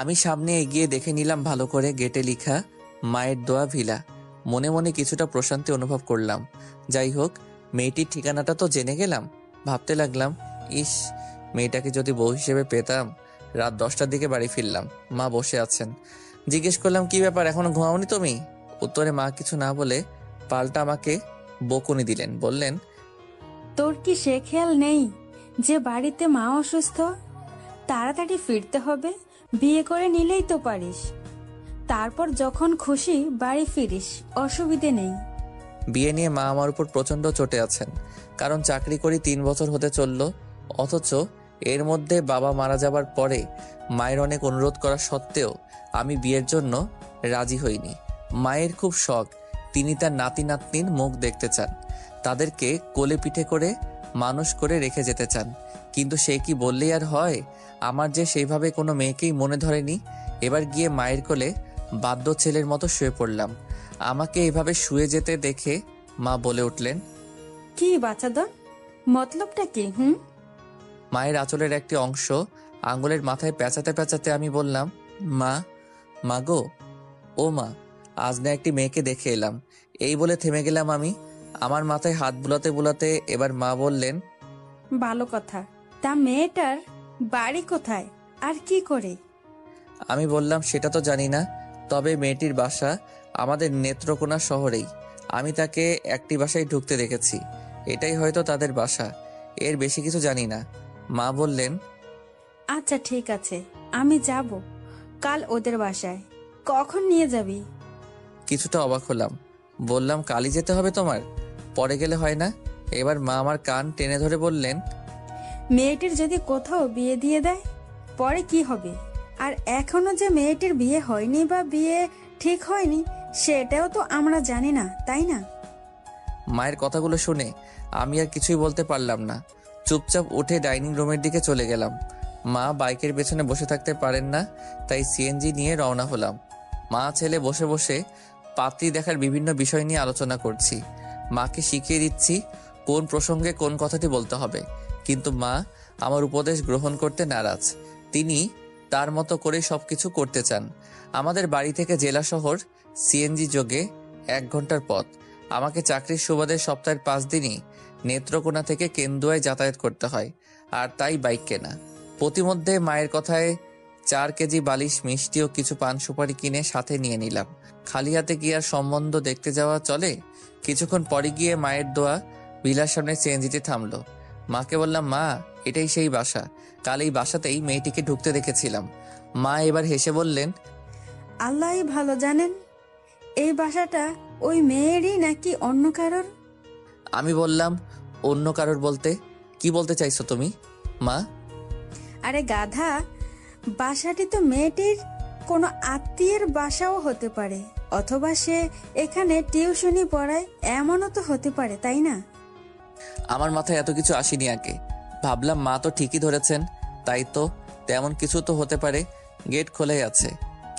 আমি সামনে এগিয়ে দেখে নিলাম ভালো করে গেটে লেখা মায়ের দোয়া ভিলা। মনে মনে কিছুটা প্রশান্তি অনুভব করলাম। যাই হোক, মেয়েটির ঠিকানাটা তো জেনে গেলাম। ভাবতে লাগলাম, ইস, মেয়েটাকে যদি বউ হিসেবে পেতাম। রাত 10টার দিকে বাড়ি ফিরলাম। মা বসে আছেন। জিজ্ঞেস করলাম, কি ব্যাপার, এখনো ঘুমাওনি তুমি? উত্তরে মা কিছু না বলে পাল্টা আমাকে বকুনি দিলেন। বললেন, তোর কি সে খেয়াল নেই যে বাড়িতে মা অসুস্থ? তাড়াতাড়ি ফিরতে হবে, বিয়ে করে নিলেই তো পারিস। তারপর যখন খুশি বাড়ি ফিরিস, অসুবিধে নেই। বিয়ে নিয়ে মা আমার উপর প্রচন্ড চটে আছেন। কারণ চাকরি করি 3 বছর হতে চলল। অথচ এর মধ্যে বাবা মারা যাবার পরে মায়ের অনেক অনুরোধ করা সত্ত্বেও আমি বিয়ের জন্য রাজি হইনি। মায়ের খুব শখ, তিনি তার নাতি নাতনির মুখ দেখতে চান, তাদেরকে কোলে পিঠে করে মানুষ করে রেখে যেতে চান। কিন্তু সে কি বললেই আর হয়? আমার যে সেইভাবে কোনো মেয়েকেই মনে ধরেনি। এবার গিয়ে মায়ের কোলে বাধ্য ছেলের মতো শুয়ে পড়লাম। আমাকে এভাবে শুয়ে যেতে দেখে মা বলে উঠলেন, কি বাচ্চাদর, মতলবটা কি? মায়ের আঁচলের একটি অংশ আঙ্গুলের মাথায় পেঁচাতে পেঁচাতে আমি বললাম, মা, মা গো, ও মা, আজ না একটি মেয়েকে দেখে এলাম। এই বলে থেমে গেলাম আমি। আমার মাথায় হাত বুলাতে বুলাতে এবার মা বললেন, ভালো কথা। তা মেয়েটার বাড়ি কোথায় আর কি করে? আমি বললাম, সেটা তো জানি না, তবে মেয়েটির বাসা আমাদের নেত্রকোনা শহরেই। আমি তাকে একটি বাসায় ঢুকতে দেখেছি। এটাই হয়তো তাদের বাসা, এর বেশি কিছু জানি না। মা বললেন, আচ্ছা ঠিক আছে, আমি যাব কাল ওদের বাসায়। কখন নিয়ে যাবি? কিছুটা অবাক হলাম। বললাম, কালই যেতে হবে তোমার? পরে গেলে হয় না? এবার মা আমার কান টেনে ধরে বললেন, মেয়েটির যদি কোথাও বিয়ে দিয়ে দেয়, পরে কি হবে? আর এখনো যে মেয়েটির বিয়ে হয়নি বা বিয়ে ঠিক হয়নি, সেটাও তো আমরা জানি না, তাই না? মায়ের কথাগুলো শুনে আমি আর কিছুই বলতে পারলাম না। চুপচাপ উঠে ডাইনিং রুমের দিকে চলে গেলাম। মা বাইকের পেছনে বসে থাকতে পারেন না, তাই সিএনজি নিয়ে রওনা হলাম। মা ছেলে বসে বসে পাত্রী দেখার বিভিন্ন বিষয় নিয়ে আলোচনা করছি। মাকে শিখিয়ে দিচ্ছি কোন প্রসঙ্গে কোন কথাটি বলতে হবে। কিন্তু মা আমার উপদেশ গ্রহণ করতে নারাজ। তিনি তার মতো করে সবকিছু করতে চান। আমাদের বাড়ি থেকে জেলা শহর সিএনজি যোগে 1 ঘন্টার পথ। আমাকে চাকরির সুবাদে সপ্তাহের 5 দিনই নেত্রকোনা থেকে কেন্দুয়ায় যাতায়াত করতে হয়, আর তাই বাইক কেনা। প্রতিমধ্যে মায়ের কথায় 4 কেজি বালিশ মিষ্টি ও কিছু পান সুপারি কিনে সাথে নিয়ে নিলাম। খালি হাতে কি আর সম্বন্ধ দেখতে যাওয়া চলে? কিছুক্ষণ পরে গিয়ে মায়ের দোয়া বিলার সামনে সিএনজিতে থামলো। মাকে বললাম, মা, এটাই সেই বাসা। কাল এই বাসাতেই মেয়েটিকে ঢুকতে দেখেছিলাম। মা এবার হেসে বললেন, আল্লাহই ভালো জানেন, এই বাসাটা ওই মেয়েরই নাকি অন্য কারোর? আমি বললাম, অন্য কারোর বলতে কি বলতে চাইছো তুমি, মা? আরে গাধা, বাসাটি তো মেয়েটির কোনো আত্মীয়ের বাসাও হতে পারে, অথবা সে এখানে টিউশনি পড়ায়, এমনও তো হতে পারে, তাই না? আমার মাথায় এত কিছু আসেনি আগে। ভাবলাম মা তো ঠিকই ধরেছেন, তাই তো তেমন কিছু তো হতে পারে। গেট খোলাই আছে,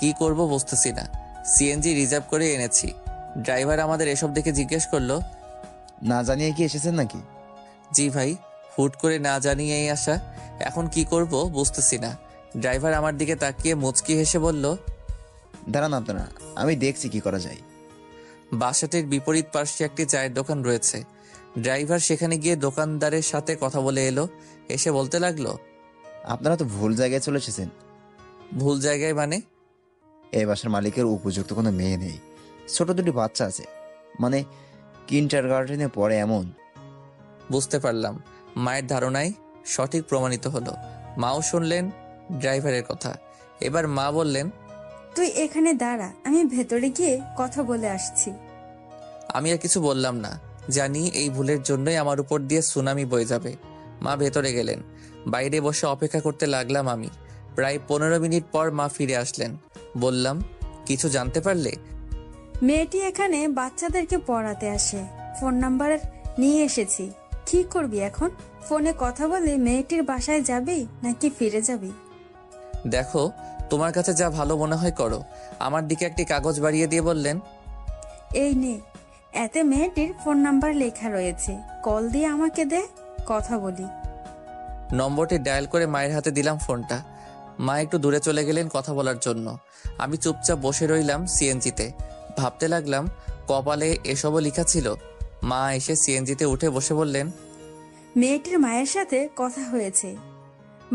কি করব বুঝতেছি না। সিএনজি রিজার্ভ করে এনেছি। ড্রাইভার আমাদের এসব দেখে জিজ্ঞেস করলো, না জানিয়ে কি এসেছেন নাকি? জি ভাই, হুট করে না জানিয়েই আসা। এখন কি করব বুঝতেছি না। ড্রাইভার আমার দিকে তাকিয়ে মুচকি হেসে বলল, দাঁড়ান আপনারা, আমি দেখছি কি করা যায়। বাসাটির বিপরীত পার্শ্বে একটি চায়ের দোকান রয়েছে। ড্রাইভার সেখানে গিয়ে দোকানদারের সাথে কথা বলে এলো। এসে বলতে লাগলো, আপনারা তো ভুল জায়গায় চলে এসেছেন। ভুল জায়গায় মানে? এই বাসার মালিকের উপযুক্ত কোনো মেয়ে নেই, ছোট দুটি বাচ্চা আছে, মানে কিন্ডার গার্ডেনে পড়ে এমন। বুঝতে পারলাম। মায়ের ধারণাই সঠিক প্রমাণিত হলো। মাও শুনলেন ড্রাইভারের কথা। এবার মা বললেন, তুই এখানে দাঁড়া, আমি ভেতরে গিয়ে কথা বলে আসছি। আমি আর কিছু বললাম না, জানি এই ভুলের জন্যই আমার উপর দিয়ে সুনামি বয়ে যাবে। মা ভেতরে গেলেন। বাইরে বসে অপেক্ষা করতে লাগলাম আমি। প্রায় 15 মিনিট পর মা ফিরে আসলেন। বললাম, কিছু জানতে পারলে? মেয়েটি এখানে বাচ্চাদেরকে পড়াতে আসে, ফোন নাম্বার নিয়ে এসেছি। কি করবি এখন? ফোনে কথা বলে মেয়েটির বাসায় যাবি নাকি ফিরে যাবি? দেখো, তোমার কাছে যা ভালো মনে হয় করো। আমার দিকে একটি কাগজ বাড়িয়ে দিয়ে বললেন, এই নে, এতে মেয়েটির ফোন নাম্বার লেখা রয়েছে, কল দিয়ে আমাকে দে, কথা বলি। নম্বরটি ডায়াল করে মায়ের হাতে দিলাম ফোনটা। মা একটু দূরে চলে গেলেন কথা বলার জন্য। আমি চুপচাপ বসে রইলাম সিএনজিতে। ভাবতে লাগলাম কপালে এসবও লেখা ছিল। মা এসে সিএনজিতে উঠে বসে বললেন, মেয়েটির মায়ের সাথে কথা হয়েছে,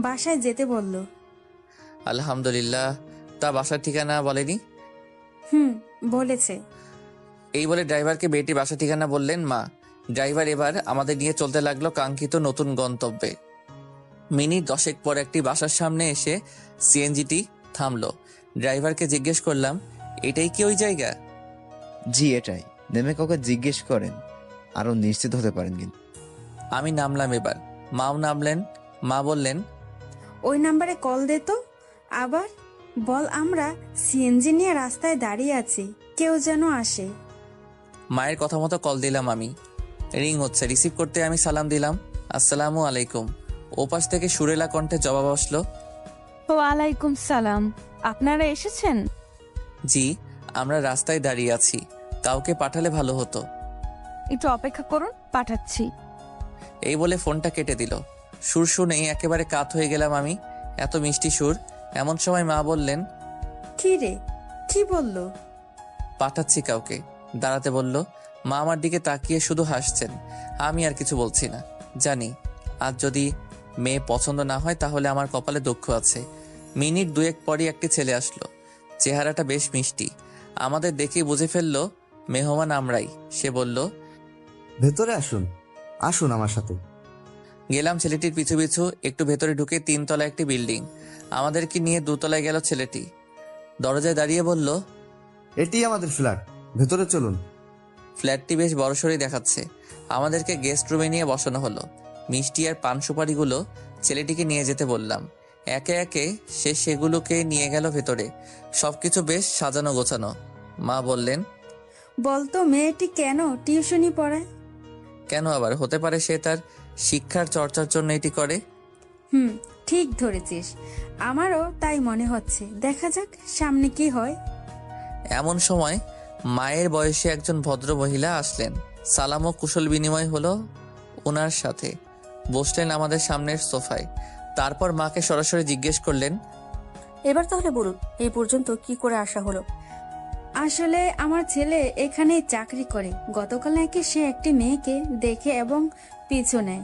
বাসায় যেতে বলল। আলহামদুলিল্লাহ। তা বাসার ঠিকানা বলেনি? বলেছে। এই বলে ড্রাইভারকে মেয়েটির বাসার ঠিকানা বললেন মা। ড্রাইভার এবার আমাদের নিয়ে চলতে লাগলো কাঙ্ক্ষিত নতুন গন্তব্যে। মিনিট 10 পর একটি বাসার সামনে এসে সিএনজিটি থামলো। ড্রাইভারকে জিজ্ঞেস করলাম, এটাই কি ওই জায়গা? জি এটাই। নেমে কাউকে জিজ্ঞেস করেন, আরো নিশ্চিত হতে পারেন কিন্তু। আমি নামলাম এবার। মাও নামলেন। মা বললেন, ওই নাম্বারে কল দে তো। আবার বল আমরা সিএনজি নিয়ে রাস্তায় দাঁড়িয়ে আছি, কেউ যেন আসে। মায়ের কথা মতো কল দিলাম আমি। রিং হচ্ছে। রিসিভ করতে আমি সালাম দিলাম, আসসালামু আলাইকুম। ওপাশ থেকে সুরেলা কণ্ঠে জবাব আসলো, ওয়ালাইকুম সালাম। আপনারা এসেছেন? জি, আমরা রাস্তায় দাঁড়িয়ে আছি। কাউকে পাঠালে ভালো হতো। একটু অপেক্ষা করুন, পাঠাচ্ছি। এই বলে ফোনটা কেটে দিল। সুর শুনেই একেবারে কাত হয়ে গেলাম আমি। এত মিষ্টি সুর। এমন সময় মা বললেন, কি রে, কি বললো? পাঠাচ্ছি কাউকে, দাঁড়াতে বলল। মা আমার দিকে তাকিয়ে শুধু হাসছেন। আমি আর কিছু বলছি না। জানি আজ যদি মেয়ে পছন্দ না হয় তাহলে আমার কপালে দুঃখ আছে। মিনিট 2 পরই একটি ছেলে আসলো। চেহারাটা বেশ মিষ্টি। আমাদের দেখেই বুঝে ফেললো মেহমান আমরাই। সে বলল, ভেতরে আসুন, আসুন আমার সাথে। গেলাম ছেলেটির পিছু পিছু। একটু ভেতরে ঢুকে 3 তলা একটি বিল্ডিং। আমাদেরকে নিয়ে 2 তলায় গেল ছেলেটি। দরজায় দাঁড়িয়ে বলল, এটি আমাদের ফ্ল্যাট, ভেতরে চলুন। ফ্ল্যাটটি বেশ বড়সড়ই দেখাচ্ছে। আমাদেরকে গেস্ট রুমে নিয়ে বসানো হলো। মিষ্টি আর পান সুপারিগুলো ছেলেটিকে নিয়ে যেতে বললাম। একে একে সে সেগুলোকে নিয়ে গেল ভেতরে। সবকিছু বেশ সাজানো গোছানো। মা বললেন, বলতো মেয়েটি কেন টিউশনি পড়ায়? কেন আবার? হতে পারে সে তার শিক্ষার চর্চার জন্য এটি করে। ঠিক ধরেছিস, আমারও তাই মনে হচ্ছে। দেখা যাক সামনে কি হয়। এমন সময় মায়ের বয়সী একজন ভদ্র মহিলা আসলেন। সালাম ও কুশল বিনিময় হলো ওনার সাথে। বসলেন আমাদের সামনের সোফায়। তারপর মাকে সরাসরি জিজ্ঞেস করলেন, এবার তাহলে বলুন, এই পর্যন্ত কি করে আসা হলো? আসলে আমার ছেলে এখানেই চাকরি করে। গতকাল নাকি সে একটি মেয়েকে দেখে এবং পিছু নেয়।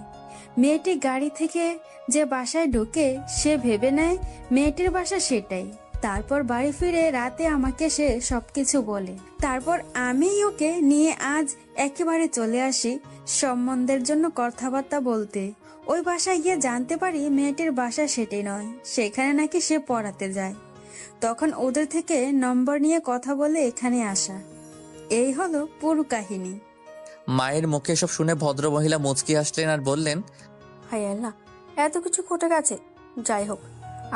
মেয়েটি গাড়ি থেকে যে বাসায় ঢুকে সে ভেবে নেয় মেয়েটির বাসা সেটাই। তারপর বাড়ি ফিরে রাতে আমাকে সে সবকিছু বলে। তারপর আমি ওকে নিয়ে আজ একেবারে চলে আসি সম্বন্ধের জন্য কথাবার্তা বলতে। ওই বাসায় গিয়ে জানতে পারি মেয়েটির বাসা সেটাই নয়, সেখানে নাকি সে পড়াতে যায়। তখন ওদের থেকে নম্বর নিয়ে কথা বলে এখানে আসা। এই হলো পুরো কাহিনী। মায়ের মুখে সব শুনে ভদ্র মহিলা মুচকি হাসলেন আর বললেন, হায় আল্লাহ, এত কিছু ঘটে গেছে। যাই হোক,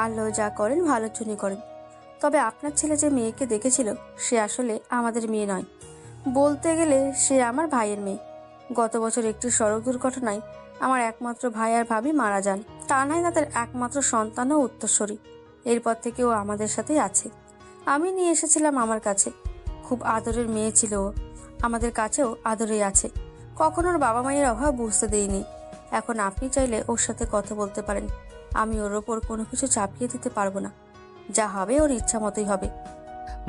আল্লাহ যা করেন ভালোর জন্য করেন। তবে আপনার ছেলে যে মেয়েকে দেখেছিল সে আসলে আমাদের মেয়ে নয়, বলতে গেলে সে আমার ভাইয়ের মেয়ে। গত বছর একটি সড়ক দুর্ঘটনায় আমার একমাত্র ভাই আর ভাবি মারা যান। তা নয় তাদের একমাত্র সন্তান ও উত্তরসূরি। এরপর থেকে ও আমাদের সাথেই আছে। আমি নিয়ে এসেছিলাম আমার কাছে। খুব আদরের মেয়ে ছিল ও, আমাদের কাছেও আদরেই আছে। কখনো ওর বাবা মায়ের অভাব বুঝতে দেইনি। এখন আপনি চাইলে ওর সাথে কথা বলতে পারেন। আমি ওর ওপর কোনো কিছু চাপিয়ে দিতে পারবো না। যা হবে ওর ইচ্ছা মতোই হবে।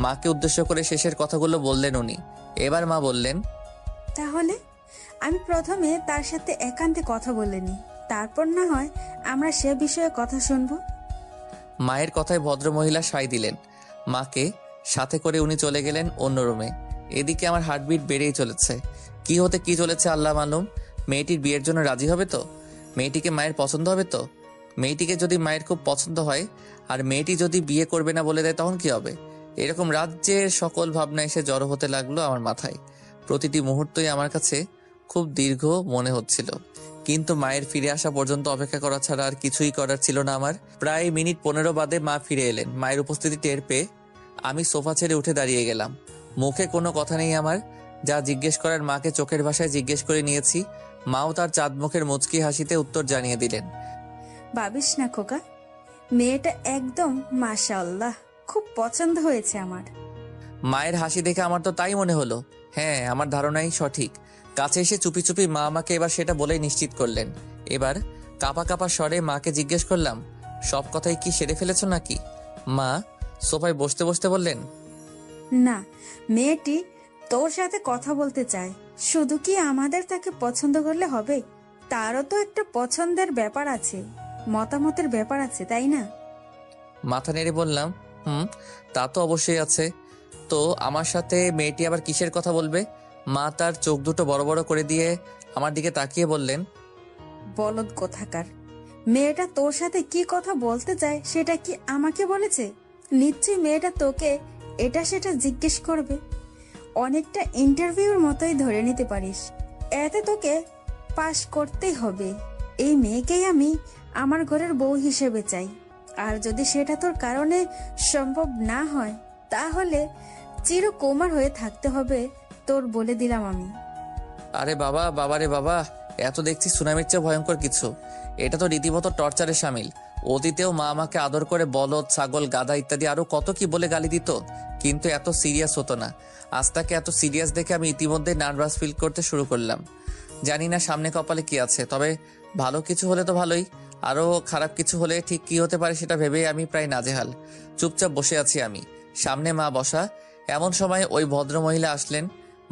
মাকে উদ্দেশ্য করে শেষের কথাগুলো বললেন উনি। এবার মা বললেন, তাহলে আমি প্রথমে তার সাথে একান্তে কথা বলে নিই, তারপর না হয় আমরা সে বিষয়ে কথা শুনবো। মায়ের কথায় ভদ্রমহিলা সায় দিলেন। মাকে সাথে করে উনি চলে গেলেন অন্য রুমে। এদিকে আমার হার্টবিট বেড়েই চলেছে। কি হতে কি চলেছে আল্লাহ মালুম। মেয়েটির বিয়ের জন্য রাজি হবে তো? মেয়েটিকে মায়ের পছন্দ হবে তো? মেয়েটিকে যদি মায়ের খুব পছন্দ হয় আর মেয়েটি যদি বিয়ে করবে না বলে দেয় তখন কি হবে? এরকম রাজ্যের সকল ভাবনা এসে জড়ো হতে লাগলো আমার মাথায়। প্রতিটি মুহূর্তই আমার কাছে খুব দীর্ঘ মনে হচ্ছিল। কিন্তু মায়ের ফিরে আসা পর্যন্ত অপেক্ষা করা ছাড়া আর কিছুই করার ছিল না আমার। প্রায় মিনিট 15 বাদে মা ফিরে এলেন। মায়ের উপস্থিতি টের পেয়ে আমি সোফা ছেড়ে উঠে দাঁড়িয়ে গেলাম। মুখে কোনো কথা নেই আমার। যা জিজ্ঞেস করার মাকে চোখের ভাষায় জিজ্ঞেস করে নিয়েছি। মাও তার চাঁদ মুখের মুচকি হাসিতে উত্তর জানিয়ে দিলেন, ভাবিস না খোকা, মেয়েটা একদম মাশাআল্লাহ, খুব পছন্দ হয়েছে আমার। মায়ের হাসি দেখে আমার তো তাই মনে হলো। হ্যাঁ, আমার ধারণাই সঠিক। কাছে এসে চুপি চুপি মা আমাকে এবার সেটা বলেই নিশ্চিত করলেন। এবার কাপা কাপা স্বরে মাকে জিজ্ঞেস করলাম, সব কথাই কি সেরে ফেলেছ নাকি? মা সোফায় বসতে বসতে বললেন, না, মেয়েটি তোর সাথে কথা বলতে চায়। শুধু কি আমাদের তাকে পছন্দ করলে হবে? তারও তো একটা পছন্দের ব্যাপার আছে, মতামতের ব্যাপার আছে, তাই না? মাথা নেড়ে বললাম, তা তো অবশ্যই আছে। তো আমার সাথে মেয়েটি আবার কিসের কথা বলবে? মা তার চোখ দুটো বড় বড় করে দিয়ে আমার দিকে তাকিয়ে বললেন, বলদ কোথাকার! মেয়েটা তোর সাথে কি কথা বলতে চায় সেটা কি আমাকে বলেছে? নিশ্চয়ই মেয়েটা তোকে এটা সেটা জিজ্ঞেস করবে। অনেকটা ইন্টারভিউর মতোই ধরে নিতে পারিস। এতে তোকে পাশ করতেই হবে। এই মেয়েকেই আমি আমার ঘরের বউ হিসেবে চাই। আর যদি সেটা তোর কারণে সম্ভব না হয়, তাহলে চিরকুমার হয়ে থাকতে হবে তোর, বলে দিলাম আমি। আরে বাবা, বাবারে বাবা, এত দেখছি সুনামির চেয়ে ভয়ঙ্কর কিছু। এটা তো রীতিমতো টর্চারে সামিল। অতীতেও মা আমাকে আদর করে বলদ, ছাগল, গাধা ইত্যাদি আরো কত কি বলে গালি দিত, কিন্তু এত সিরিয়াস হতো না। আজ তাকে এত সিরিয়াস দেখে আমি ইতিমধ্যে নার্ভাস ফিল করতে শুরু করলাম। জানি না সামনে কপালে কি আছে, তবে ভালো কিছু হলে তো ভালোই, আরো খারাপ কিছু হলে ঠিক কি হতে পারে সেটা ভেবেই আমি প্রায় নাজেহাল। চুপচাপ বসে আছি আমি, সামনে মা বসা। এমন সময় ওই ভদ্র মহিলা আসলেন।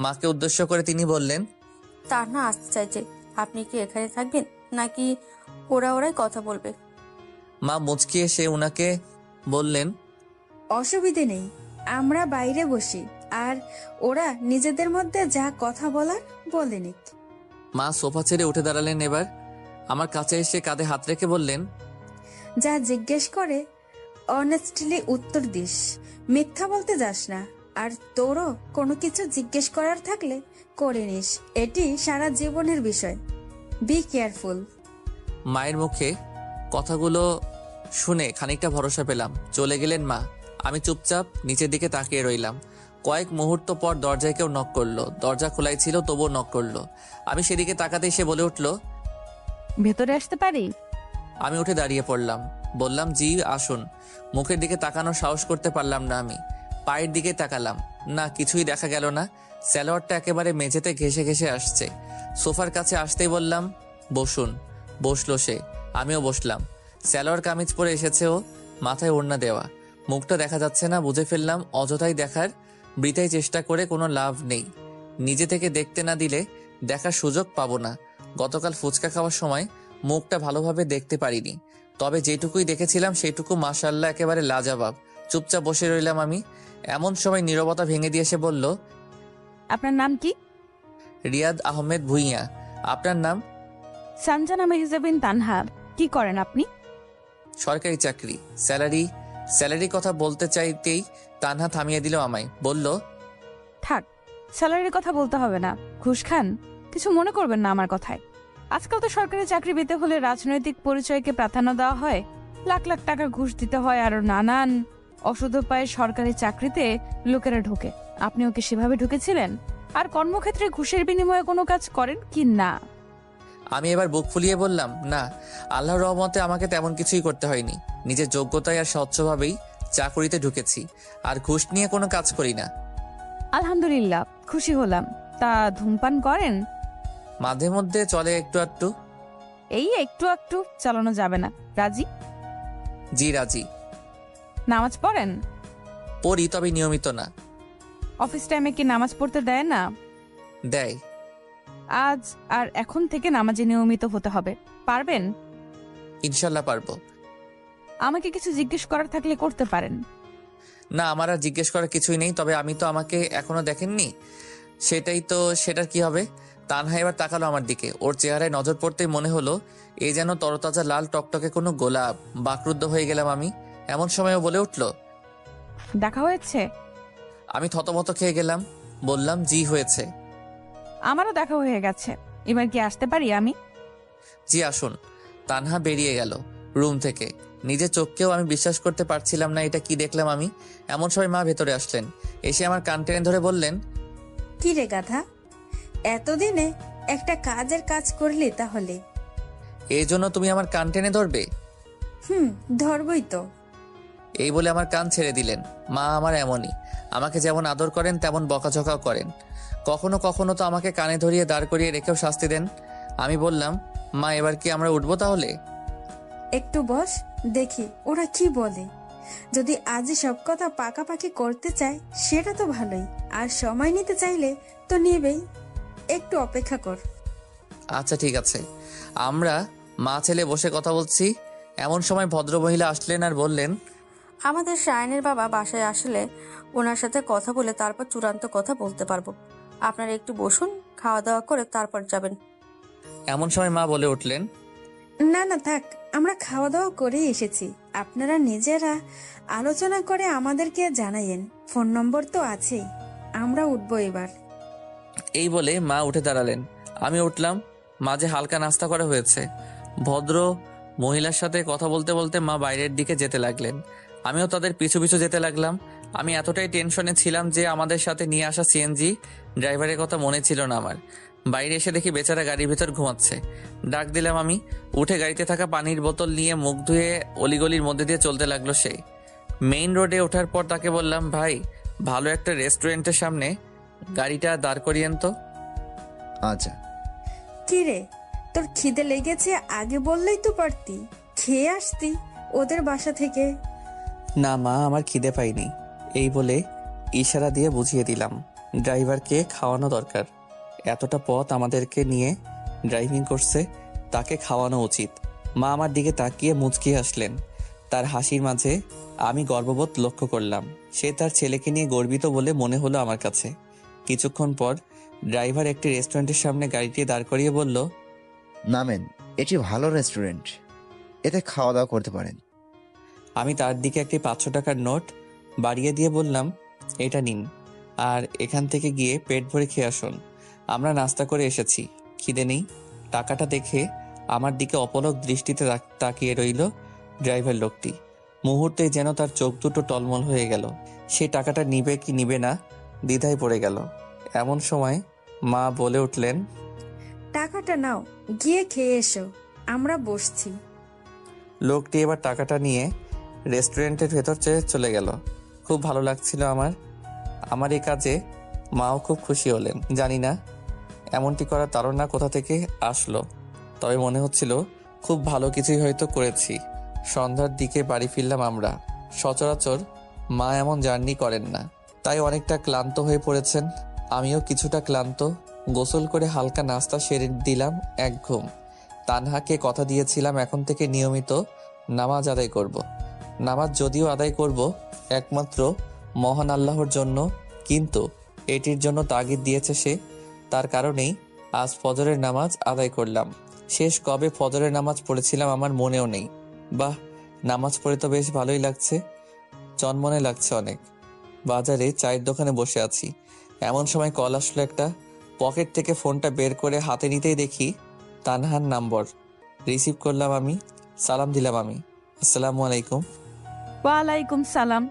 মাকে উদ্দেশ্য করে তিনি বললেন, তার না আসতে চাইছে, আপনি কি এখানে থাকবেন নাকি ওরাই কথা বলবে? মা মুচকি এসে উনাকে বললেন, অসুবিধে নেই, আমরা বাইরে বসি, আর ওরা নিজেদের মধ্যে যা কথা বলার বলে নিক। মা সোফা ছেড়ে উঠে দাঁড়ালেন। এবার আমার কাছে এসে কাঁধে হাত রেখে বললেন, যা জিজ্ঞেস করে অনেস্টলি উত্তর দিস, মিথ্যা বলতে যাস না। আর তোরও কোনো কিছু জিজ্ঞেস করার থাকলে করে নিস, এটি সারা জীবনের বিষয়। Be careful. মায়ের মুখে কথাগুলো শুনে খানিকটা ভরসা পেলাম। চলে গেলেন মা। আমি চুপচাপ নিচের দিকে তাকিয়ে রইলাম। কয়েক মুহূর্ত পর দরজায় কেউ নক করলো। দরজা খোলাই ছিল, তবুও নক করলো। আমি সেদিকে তাকাতেই সে বলে উঠলো, ভেতরে আসতে পারি? আমি উঠে দাঁড়িয়ে পড়লাম। বললাম, জি আসুন। মুখের দিকে তাকানোর সাহস করতে পারলাম না আমি। পায়ের দিকে তাকালাম, না কিছুই দেখা গেল না। স্যালোয়ারটা একেবারে মেঝেতে ঘেসে ঘেসে আসছে। সোফার কাছে আসতেই বললাম, বসুন। বসলো সে, আমিও বসলাম। স্যালোয়ার কামিজ পরে এসেছে ও, মাথায় ওড়না দেওয়া। মুখটা দেখা যাচ্ছে না, বুঝে ফেললাম অযথাই দেখার, বৃথাই চেষ্টা করে কোনো লাভ নেই। নিজে থেকে দেখতে না দিলে দেখার সুযোগ পাবো না। গতকাল ফুচকা খাওয়ার সময় মুখটা ভালোভাবে দেখতে পারিনি, তবে যেটুকুই দেখেছিলাম সেইটুকু মাশাআল্লাহ একেবারে লাজবাব। চুপচাপ বসে রইলাম আমি। এমন সময় নীরবতা ভেঙে দিয়ে সে বলল, আপনার নাম কি? রিয়াদ আহমেদ ভুঁইয়া। আপনার নাম? সানজানা মেহজাবিন তানহা। কি করেন আপনি? সরকারি চাকরি। স্যালারি কথা বলতে চাইতেই তানহা থামিয়ে দিল আমায়। বলল, থাক, স্যালারির কথা বলতে হবে না। ঘুষ খান? কিছু মনে করবেন না আমার কথায়। আজকাল তো সরকারি চাকরি পেতে হলে রাজনৈতিক পরিচয়কে প্রাধান্য দেওয়া হয়, লাখ লাখ টাকা ঘুষ দিতে হয়, আরো নানান অসুধ পায়ে সরকারি চাকরিতে লোকেরা ঢোকে। আপনিও কি সেভাবে ঢুকেছিলেন? আর কর্মক্ষেত্রে ঘুষের বিনিময়ে কোনো কাজ করেন কি না? আমি এবার বুক ফুলিয়ে বললাম, না, আল্লাহর রহমতে আমাকে তেমন কিছুই করতে হয়নি। নিজের যোগ্যতায় আর স্বচ্ছভাবেই চাকরিতে ঢুকেছি, আর ঘুষ নিয়ে কোনো কাজ করি না। আলহামদুলিল্লাহ, খুশি হলাম। তা ধূমপান করেন? মাঝে মধ্যে চলে একটু আধটু। এই একটু একটু চালানো যাবে না। রাজি? জি রাজি। নামাজ পড়েন? পড়ি, তবে নিয়মিত না। অফিস টাইমে কি নামাজ পড়তে দেয় না? দেয়। আজ আর এখন থেকে নামাজে নিয়মিত হতে হবে। পারবেন? ইনশাল্লাহ পারবো। আমাকে কিছু জিজ্ঞেস করার থাকলে করতে পারেন। না, আমার আর জিজ্ঞেস করার কিছুই নেই, তবে আমি তো আমাকে এখনো দেখেননি। সেটার কি হবে? তানহা এবার তাকালো আমার দিকে। ওর চেহারায় নজর পড়তেই মনে হলো এই যেন তরতাজা লাল টকটকে কোনো গোলাপ। বাকরুদ্ধ হয়ে গেলাম আমি। এমন সময়ও বলে উঠল, দেখা হয়েছে? আমি থতমত খেয়ে গেলাম। বললাম, জি হয়েছে। আমারও দেখা হয়ে গেছে। এবার কি আসতে পারি আমি? জি আসুন। তানহা বেরিয়ে গেল রুম থেকে। নিজের চোখকেও আমি বিশ্বাস করতে পারছিলাম না, এটা কি দেখলাম আমি। এমন সময় মা ভেতরে আসলেন। এসে আমার কান টেনে ধরে বললেন, কি রে গাধা, এতদিনে একটা কাজের কাজ করলি তাহলে? এই জন্য তুমি আমার কান টেনে ধরবে? ধরবই তো। এই বলে আমার কান ছেড়ে দিলেন। মা আমার এমনই, আমাকে যেমন আদর করেন তেমন বকাঝকাও করেন। কখনো কখনো তো আমাকে কানে ধরিয়ে দাঁড় করিয়ে রেখেও শাস্তি দেন। আমি বললাম, মা এবার কি আমরা উঠবো তাহলে? একটু বস, দেখি ওরা কি বলে। যদি আজই সব কথা পাকাপাকি করতে চায় সেটা তো ভালোই, আর সময় নিতে চাইলে তো নেবেই। একটু অপেক্ষা কর। আচ্ছা ঠিক আছে। আমরা মা ছেলে বসে কথা বলছি, এমন সময় ভদ্রমহিলা আসলেন আর বললেন, আমাদের শায়নের বাবা বাসায় আসলে ওনার সাথে কথা বলে তারপর চূড়ান্ত কথা বলতে পারবো। আপনারা একটু বসুন, খাওয়া দাওয়া করে তারপর যাবেন। এমন সময় মা বলে উঠলেন, না না থাক, আমরা খাওয়া দাওয়া করে এসেছি। আপনারা নিজেরা আলোচনা করে আমাদেরকে জানাইয়েন। ফোন নম্বর তো আছেই। আমরা উঠবো এবার। এই বলে মা উঠে দাঁড়ালেন। আমি উঠলাম। মাঝে হালকা নাস্তা করা হয়েছে। ভদ্র মহিলার সাথে কথা বলতে বলতে মা বাইরের দিকে যেতে লাগলেন। আমিও তাদের পিছু পিছু যেতে লাগলাম। আমি এতটাই টেনশনে ছিলাম যে আমাদের সাথে নিয়ে আসা সিএনজি ড্রাইভারের কথা মনে ছিল না আমার। বাইরে এসে দেখি বেচারা গাড়ির ভেতর ঘুমাচ্ছে। ডাক দিলাম আমি। উঠে গাড়িতে থাকা পানির বোতল নিয়ে মুখ ধুয়ে অলিগলির মধ্যে দিয়ে চলতে লাগলো সে। মেইন রোডে ওঠার পর তাকে বললাম, ভাই, ভালো একটা রেস্টুরেন্টের সামনে গাড়িটা দাঁড় করিয়েন তো। আচ্ছা। কি রে, তোর খিদে লেগেছে? আগে বললেই তো পারতি, খেয়ে আসতি ওদের বাসা থেকে। না মা, আমার খিদে পাইনি। এই বলে ইশারা দিয়ে বুঝিয়ে দিলাম ড্রাইভারকে খাওয়ানো দরকার। এতটা পথ আমাদেরকে নিয়ে ড্রাইভিং করছে, তাকে খাওয়ানো উচিত। মা আমার দিকে তাকিয়ে মুচকি হাসলেন। তার হাসির মাঝে আমি গর্ববোধ লক্ষ্য করলাম। সে তার ছেলেকে নিয়ে গর্বিত বলে মনে হলো আমার কাছে। কিছুক্ষণ পর ড্রাইভার একটি রেস্টুরেন্টের সামনে গাড়িটি দাঁড় করিয়ে বলল, নামেন, এটি ভালো রেস্টুরেন্ট, এতে খাওয়া দাওয়া করতে পারেন। আমি তার দিকে একটি 500 টাকার নোট বাড়িয়ে দিয়ে বললাম, এটা নিন, আর এখান থেকে গিয়ে পেট ভরে খেয়ে আসুন। আমরা নাস্তা করে এসেছি, খিদে নেই। টাকাটা দেখে আমার দিকে অপলক দৃষ্টিতে তাকিয়ে রইল ড্রাইভার লোকটি। মুহূর্তেই যেন তার চোখ দুটো টলমল হয়ে গেল। সে টাকাটা নিবে কি নিবে না দ্বিধায় পড়ে গেল। এমন সময় মা বলে উঠলেন, টাকাটা নাও, গিয়ে খেয়ে এসো, আমরা বসছি। লোকটি এবার টাকাটা নিয়ে রেস্টুরেন্টের ভেতর চলে গেল। খুব ভালো লাগছিল আমার এই কাজে। মাও খুব খুশি হলেন। জানি না এমনটি করার তাড়না কোথা থেকে আসলো, তবে মনে হচ্ছিল খুব ভালো কিছুই হয়তো করেছি। সন্ধ্যার দিকে বাড়ি ফিরলাম আমরা। সচরাচর মা এমন জার্নি করেন না, তাই অনেকটা ক্লান্ত হয়ে পড়েছেন। আমিও কিছুটা ক্লান্ত। গোসল করে হালকা নাস্তা সেরে দিলাম এক ঘুম। তানহাকে কথা দিয়েছিলাম এখন থেকে নিয়মিত নামাজ আদায় করব। নামাজ যদিও আদায় করব একমাত্র মহান আল্লাহর জন্য, কিন্তু এটির জন্য তাগিদ দিয়েছে সে। তার কারণেই আজ ফজরের নামাজ আদায় করলাম। শেষ কবে ফজরের নামাজ পড়েছিলাম আমার মনেও নেই। বাহ, নামাজ পড়ে তো বেশ ভালোই লাগছে, চনমনে লাগছে অনেক। বাজারে চায়ের দোকানে বসে আছি, এমন সময় কল আসলো একটা। পকেট থেকে ফোনটা বের করে হাতে নিতেই দেখি তানহার নাম্বার। রিসিভ করলাম আমি, সালাম দিলাম আমি। আসসালামু আলাইকুম। ওয়ালাইকুম সালাম।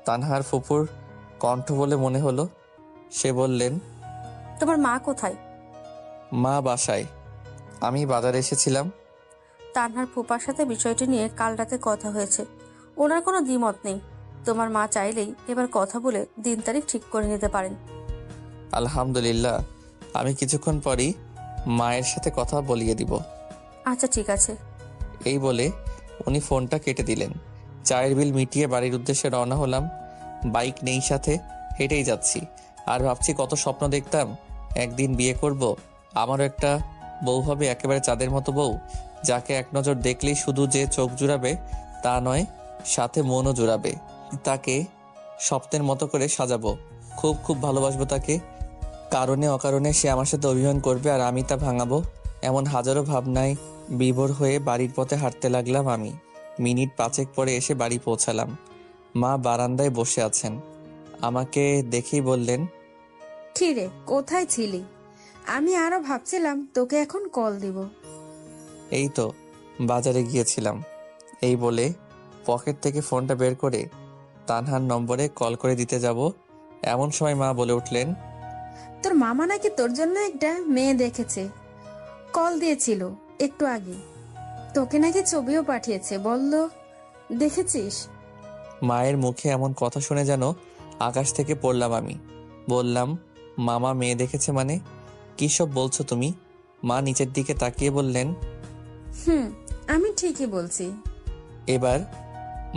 তানহার ফুপুর কণ্ঠ বলে মনে হলো। সে বললেন, তোমার মা কোথায়? মা বাসায়, আমি বাজারে এসেছিলাম। তানহার ফুপার সাথে বিষয়টি নিয়ে কাল রাতে কথা হয়েছে। ওনার কোনো দ্বিমত নেই। তোমার মা চাইলেই এবার কথা বলে দিন তারিখ ঠিক করে নিতে পারেন। আলহামদুলিল্লাহ, আমি কিছুক্ষণ পরই মায়ের সাথে কথা বলিয়ে দিব। আচ্ছা ঠিক আছে। এই বলে উনি ফোনটা কেটে দিলেন। চায়ের বিল মিটিয়ে বাড়ির উদ্দেশ্যে রওনা হলাম। বাইক নেই সাথে, হেঁটেই যাচ্ছি। আর ভাবছি কত স্বপ্ন দেখতাম, একদিন বিয়ে করব, আমারও একটা বউ হবে, একেবারে চাঁদের মতো বউ, যাকে এক নজর দেখলেই শুধু যে চোখ জুড়াবে তা নয়, সাথে মনও জুড়াবে। তাকে স্বপ্নের মতো করে সাজাবো, খুব খুব ভালোবাসবো তাকে। কারণে অকারণে সে আমার সাথে অভিমান করবে আর আমি তা ভাঙাবো, এমন হাজারো ভাবনায় বিভোর হয়ে বাড়ির পথে হাঁটতে লাগলাম আমি। মিনিট 5 পরে এসে বাড়ি পৌঁছালাম। মা বারান্দায় বসে আছেন। আমাকে দেখেই বললেন, কি রে, কোথায় ছিলি? আমি আরো ভাবছিলাম তোকে এখন কল দিব। এই তো বাজারে গিয়েছিলাম। এই বলে পকেট থেকে ফোনটা বের করে তানহার নম্বরে কল করে দিতে যাব, এমন সময় মা বলে উঠলেন, তোর মামা নাকি তোর জন্য একটা মেয়ে দেখেছে, কল দিয়েছিল একটু আগে। তোকে নাকি ছবিও পাঠিয়েছে, বললো দেখেছিস? মায়ের মুখে এমন কথা শুনে যেন আকাশ থেকে পড়লাম আমি। বললাম, মামা মেয়ে দেখেছে মানে? কী সব বলছো তুমি? মা নিচের দিকে তাকিয়ে বললেন, আমি ঠিকই বলছি। এবার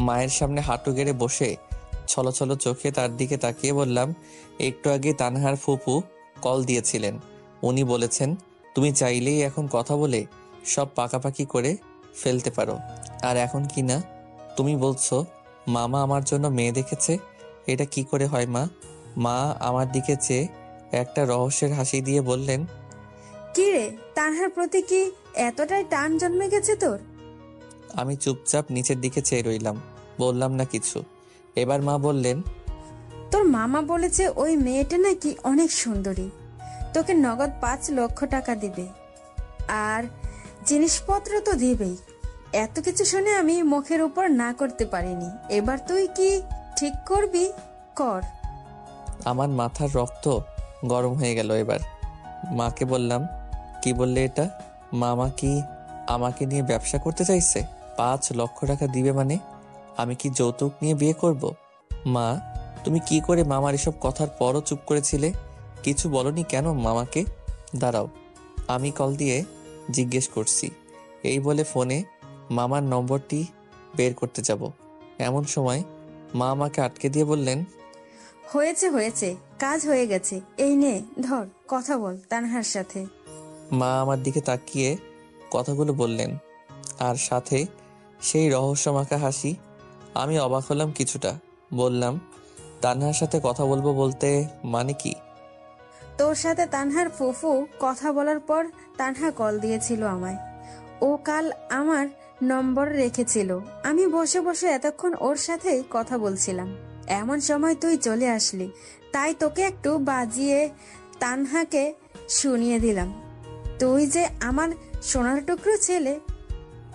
মায়ের সামনে হাঁটু গেড়ে বসে ছলছল চোখে তার দিকে তাকিয়ে বললাম, একটু আগে তানহার ফুপু কল দিয়েছিলেন। উনি বলেছেন তুমি চাইলেই এখন কথা বলে সব পাকাপাকি করে ফেলতে পারো। আর এখন কি না তুমি বলছো মামা আমার জন্য মেয়ে দেখেছে? এটা কি করে হয় মা? মা আমার দিকে চেয়ে একটা রহস্যের হাসি দিয়ে বললেন, কি রে, তানহার প্রতি কি এতটাই টান জন্মে গেছে তোর? আমি চুপচাপ নিচের দিকে চেয়ে রইলাম, বললাম না কিছু। এবার মা বললেন, তোর মামা বলেছে ওই মেয়েটা নাকি অনেক সুন্দরী, তোকে নগদ 5 লক্ষ টাকা দিবে, আর জিনিসপত্র তো দিবেই। এত কিছু শুনে আমি মুখের উপর না করতে পারিনি। এবার তুই কি ঠিক করবি? কর। আমার মাথার রক্ত গরম হয়ে গেল। এবার মাকে বললাম, কি বললে এটা? মামা কি আমাকে নিয়ে ব্যবসা করতে চাইছে? 5 লক্ষ টাকা দিবে মানে? আমি কি যৌতুক নিয়ে বিয়ে করব? মা, তুমি কি করে মামার এসব কথার পরও চুপ করেছিলে? কিছু বলনি কেন মামাকে? দাঁড়াও, আমি কল দিয়ে জিজ্ঞেস করছি। এই বলে ফোনে মামার নম্বরটি বের করতে যাব, এমন সময় মা আমাকে আটকে দিয়ে বললেন, হয়েছে হয়েছে, কাজ হয়ে গেছে। এই নে ধর, কথা বল তানহার সাথে। মা আমার দিকে তাকিয়ে কথাগুলো বললেন, আর সাথে সেই রহস্যমাখা হাসি। আমি অবাক হলাম কিছুটা। বললাম, তানহার সাথে কথা বলবো বলতে মানে কি? তোর সাথে তানহার ফুফু কথা বলার পর তানহা কল দিয়েছিল আমায়। ও কাল আমার নম্বর রেখেছিল। আমি বসে বসে এতক্ষণ ওর সাথেই কথা বলছিলাম, এমন সময় তুই চলে আসলি, তাই তোকে একটু বাজিয়ে তানহাকে শুনিয়ে দিলাম তুই যে আমার সোনার টুকরো ছেলে।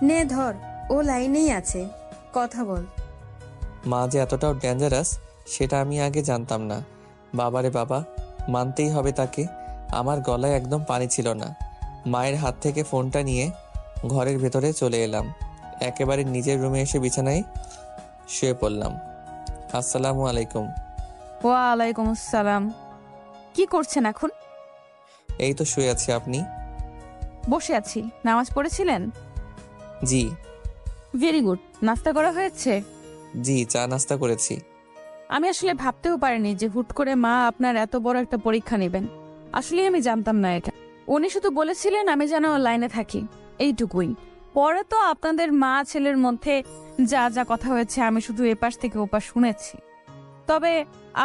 নে ধর, ও লাইনেই আছে, কথা বল। মা যে এতটাও ডেঞ্জারাস সেটা আমি আগে জানতাম না। বাবারে বাবা, মানতেই হবে তাকে। আমার গলায় একদম পানি ছিল না। মায়ের হাত থেকে ফোনটা নিয়ে ঘরের ভেতরে চলে এলাম। একেবারে নিজের রুমে এসে বিছানায় শুয়ে পড়লাম। আসসালামু আলাইকুম। ওয়ালাইকুম আসসালাম। কি করছেন এখন? এই তো শুয়ে আছি, আপনি? বসে আছি। নামাজ পড়েছিলেন? জি। Very good. নাস্তা করা হয়েছে? জি, চা নাস্তা করেছি। আমি আসলে ভাবতেও পারিনি যে হুট করে মা আপনার এত বড় একটা পরীক্ষা নেবেন। আসলে আমি জানতাম না এটা। উনি শুধু বলেছিলেন আমি যেন লাইনে থাকি, এইটুকুই। পরে তো আপনাদের মা ছেলের মধ্যে যা যা কথা হয়েছে আমি শুধু এপাশ থেকে ওপাশ শুনেছি। তবে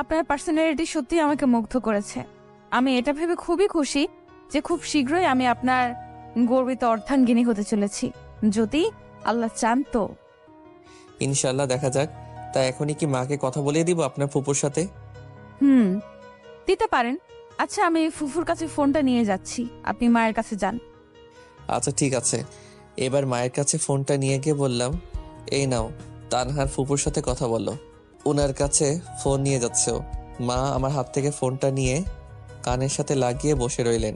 আপনার পার্সোনালিটি সত্যি আমাকে মুগ্ধ করেছে। আমি এটা ভেবে খুবই খুশি যে খুব শীঘ্রই আমি আপনার গর্বিত অর্ধাঙ্গিনী হতে চলেছি, যদি আল্লাহ চান তো। ইনশাল্লাহ, দেখা যাক। তা এখনই কি মাকে কথা বলিয়ে দিব আপনার ফুপুর সাথে? দিতে পারেন। আচ্ছা, আমি ফুফুর কাছে ফোনটা নিয়ে যাচ্ছি, আপনি মায়ের কাছে যান। আচ্ছা ঠিক আছে। এবার মায়ের কাছে ফোনটা নিয়ে গিয়ে বললাম, এই নাও, তানহার ফুপুর সাথে কথা বলো। ওনার কাছে ফোন নিয়ে যাচ্ছে ও। মা আমার হাত থেকে ফোনটা নিয়ে কানের সাথে লাগিয়ে বসে রইলেন,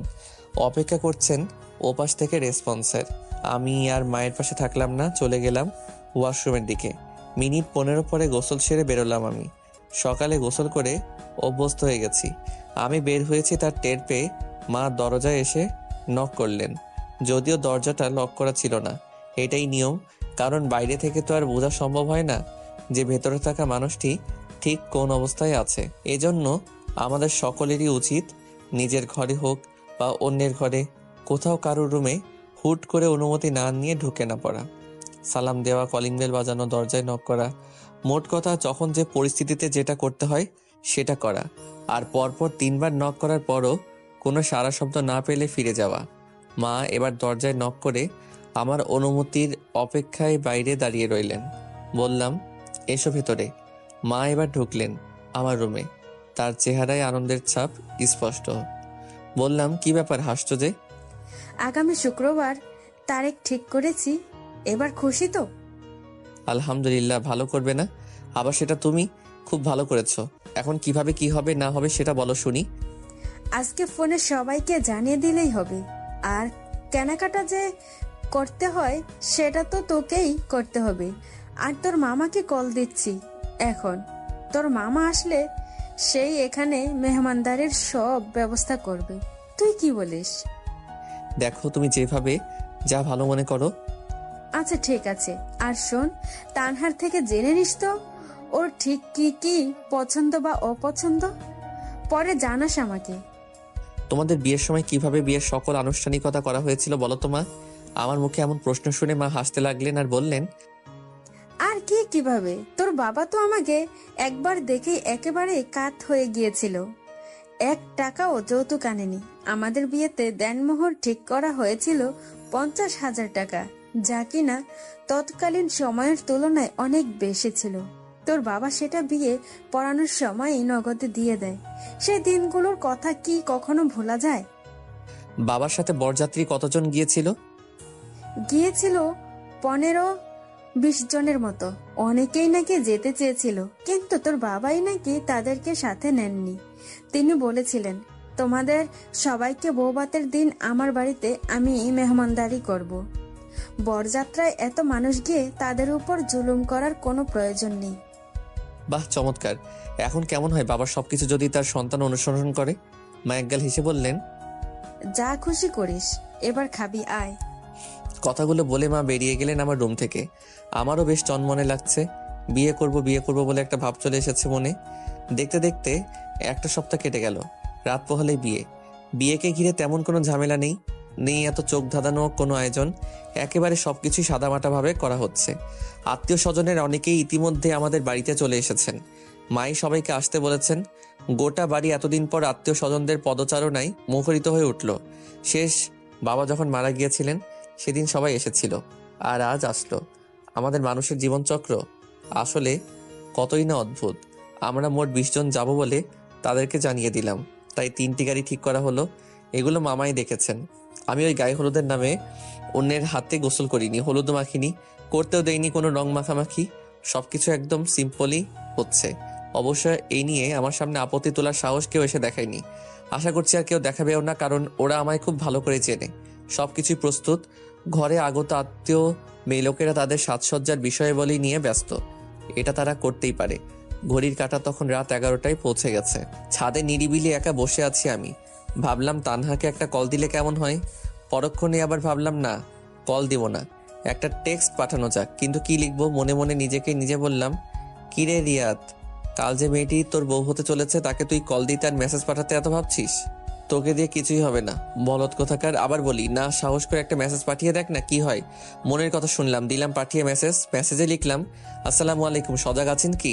অপেক্ষা করছেন ওপাশ থেকে রেসপন্সের। আমি আর মায়ের পাশে থাকলাম না, চলে গেলাম ওয়াশরুমের দিকে। মিনিট 15 পরে গোসল সেরে বেরোলাম আমি। সকালে গোসল করে অভ্যস্ত হয়ে গেছি। আমি বের হয়েছি তার টের পেয়ে মা দরজায় এসে নক করলেন। যদিও দরজাটা লক করা ছিল না, এটাই নিয়ম, কারণ বাইরে থেকে তো আর বোঝা সম্ভব হয় না যে ভেতরে থাকা মানুষটি ঠিক কোন অবস্থায় আছে। এজন্য আমাদের সকলেরই উচিত নিজের ঘরে হোক বা অন্যের ঘরে, কোথাও কারোর রুমে হুট করে অনুমতি না নিয়ে ঢুকে না পড়া। সালাম দেওয়া, কলিং বেল বাজানো, দরজায় নক করা, মোট কথা যখন যে পরিস্থিতিতে যেটা করতে হয় সেটা করা। আর পরপর 3 বার নক করার পরও কোনো সাড়া শব্দ না পেলে ফিরে যাওয়া। মা এবার দরজায় নক করে আমার অনুমতির অপেক্ষায় বাইরে দাঁড়িয়ে রইলেন। বললাম, এসো ভেতরে। মা এবার ঢুকলেন আমার রুমে, তার চেহারায় আনন্দের ছাপ স্পষ্ট। বললাম, কি ব্যাপার, হাসছো যে? আগামী শুক্রবার তারিখ ঠিক করেছি, এবার খুশি তো? আলহামদুলিল্লাহ, ভালো করবে না? আবার সেটা তুমি খুব ভালো করেছো। এখন কিভাবে কি হবে না হবে সেটা বলো শুনি। আজকে ফোনে সবাইকে জানিয়ে দিলেই হবে। আর কেনাকাটা যে করতে হয় সেটা তো তোকেই করতে হবে। আর তোর মামাকে কল দিচ্ছি এখন। তোর মামা আসলে সেই এখানে মেহমানদারির সব ব্যবস্থা করবে। তুই কি বলিস? দেখো তুমি যেভাবে যা ভালো মনে করো। আচ্ছা ঠিক আছে, আর শোন, তানহার থেকে জেনে নিস তো ওর ঠিক কি কি পছন্দ বা অপছন্দ, পরে জানাস আমাকে। তোমাদের বিয়ের সময় কিভাবে বিয়ের সকল আনুষ্ঠানিকতা করা হয়েছিল বলো তো মা? আমার মুখে এমন প্রশ্ন শুনে মা হাসতে লাগলেন আর বললেন, আর কি কিভাবে, তোর বাবা তো আমাকে একবার দেখেই একেবারে কাত হয়ে গিয়েছিল। 1 টাকাও যৌতুক আনেনি। আমাদের বিয়েতে দেনমোহর ঠিক করা হয়েছিল 50,000 টাকা, যা কিনা তৎকালীন সময়ের তুলনায় অনেক বেশি ছিল। তোর বাবা সেটা বিয়ে পড়ানোর সময়ই নগদে দিয়ে দেয়। সেই দিনগুলোর কথা কি কখনো ভোলা যায়? বাবার সাথে বরযাত্রী কতজন গিয়েছিল? গিয়েছিল 15-20 জনের মতো। অনেকেই নাকি যেতে চেয়েছিল, কিন্তু তোর বাবাই নাকি তাদেরকে সাথে নেননি। তিনি বলেছিলেন, তোমাদের সবাইকে বৌভাতের দিন আমার বাড়িতে আমি মেহমানদারি করব। বরযাত্রায় এত মানুষ গিয়ে তাদের উপর জুলুম করার কোনো প্রয়োজন নেই। বাহ, চমৎকার। এখন কেমন হয় বাবার সবকিছু যদি তার সন্তান অনুসরণ করে? মা একগাল হেসে বললেন, যা খুশি করিস, এবার খাবি, আয়। কথাগুলো বলে মা বেরিয়ে গেলেন আমার রুম থেকে। আমারও বেশ চনমনে লাগছে। বিয়ে করব বলে একটা ভাব চলে এসেছে মনে। দেখতে দেখতে 1 সপ্তাহ কেটে গেল। রাত পোহালে বিয়েকে ঘিরে তেমন কোনো ঝামেলা নেই, এত চোখ ধাঁধানো কোনো আয়োজন। একেবারে সবকিছুই সাদামাটা ভাবে করা হচ্ছে। আত্মীয় স্বজনের অনেকেই ইতিমধ্যে আমাদের বাড়িতে চলে এসেছেন। মাই সবাইকে আসতে বলেছেন। গোটা বাড়ি এতদিন পর আত্মীয় স্বজনদের পদচারণায় মুখরিত হয়ে উঠল। শেষ বাবা যখন মারা গিয়েছিলেন সেদিন সবাই এসেছিল, আর আজ আসলো। আমাদের মানুষের জীবনচক্র আসলে কতই না অদ্ভুত। আমরা মোট 20 জন যাব বলে তাদেরকে জানিয়ে দিলাম, তাই 3টি গাড়ি ঠিক করা হলো। এগুলো মামাই দেখেছেন। আমি ওই গায়ে হলুদের নামে অন্যের হাতে গোসল করিনি, হলুদ মাখিনি, করতেও দেইনি কোনো রং মাখামাখি। সবকিছু একদম সিম্পলই হচ্ছে। অবশ্য এই নিয়ে আমার সামনে আপত্তি তোলার সাহস কেউ এসে দেখায়নি। আশা করছি আর কেউ দেখাবেও না, কারণ ওরা আমায় খুব ভালো করে চেনে। সবকিছুই প্রস্তুত। ঘরে আগত আত্মীয় মেয়ে লোকেরা তাদের সাজসজ্জার বিষয়ে বলেই নিয়ে ব্যস্ত। এটা তারা করতেই পারে। ঘড়ির কাঁটা তখন রাত 11টায় পৌঁছে গেছে। ছাদে নিরিবিলি একা বসে আছি আমি। ভাবলাম তানহাকে একটা কল দিলে কেমন হয়। পরক্ষণে আবার ভাবলাম না, কল দিব না, একটা টেক্সট পাঠানো যাক। কিন্তু কি লিখবো মনে মনে নিজে বললাম, কিরে রিয়াদ, কাল যে মেয়েটি তোর বউ হতে চলেছে তাকে তুই কল দিতে আর মেসেজ পাঠাতে এত ভাবছিস? তোকে দিয়ে কিছুই হবে না, বলদ কোথাকার। আবার বলি না, সাহস করে একটা মেসেজ পাঠিয়ে দেখ না, কি হয়। মনের কথা শুনলাম, দিলাম পাঠিয়ে মেসেজে লিখলাম, আসসালামু আলাইকুম, সজাগ আছেন কি?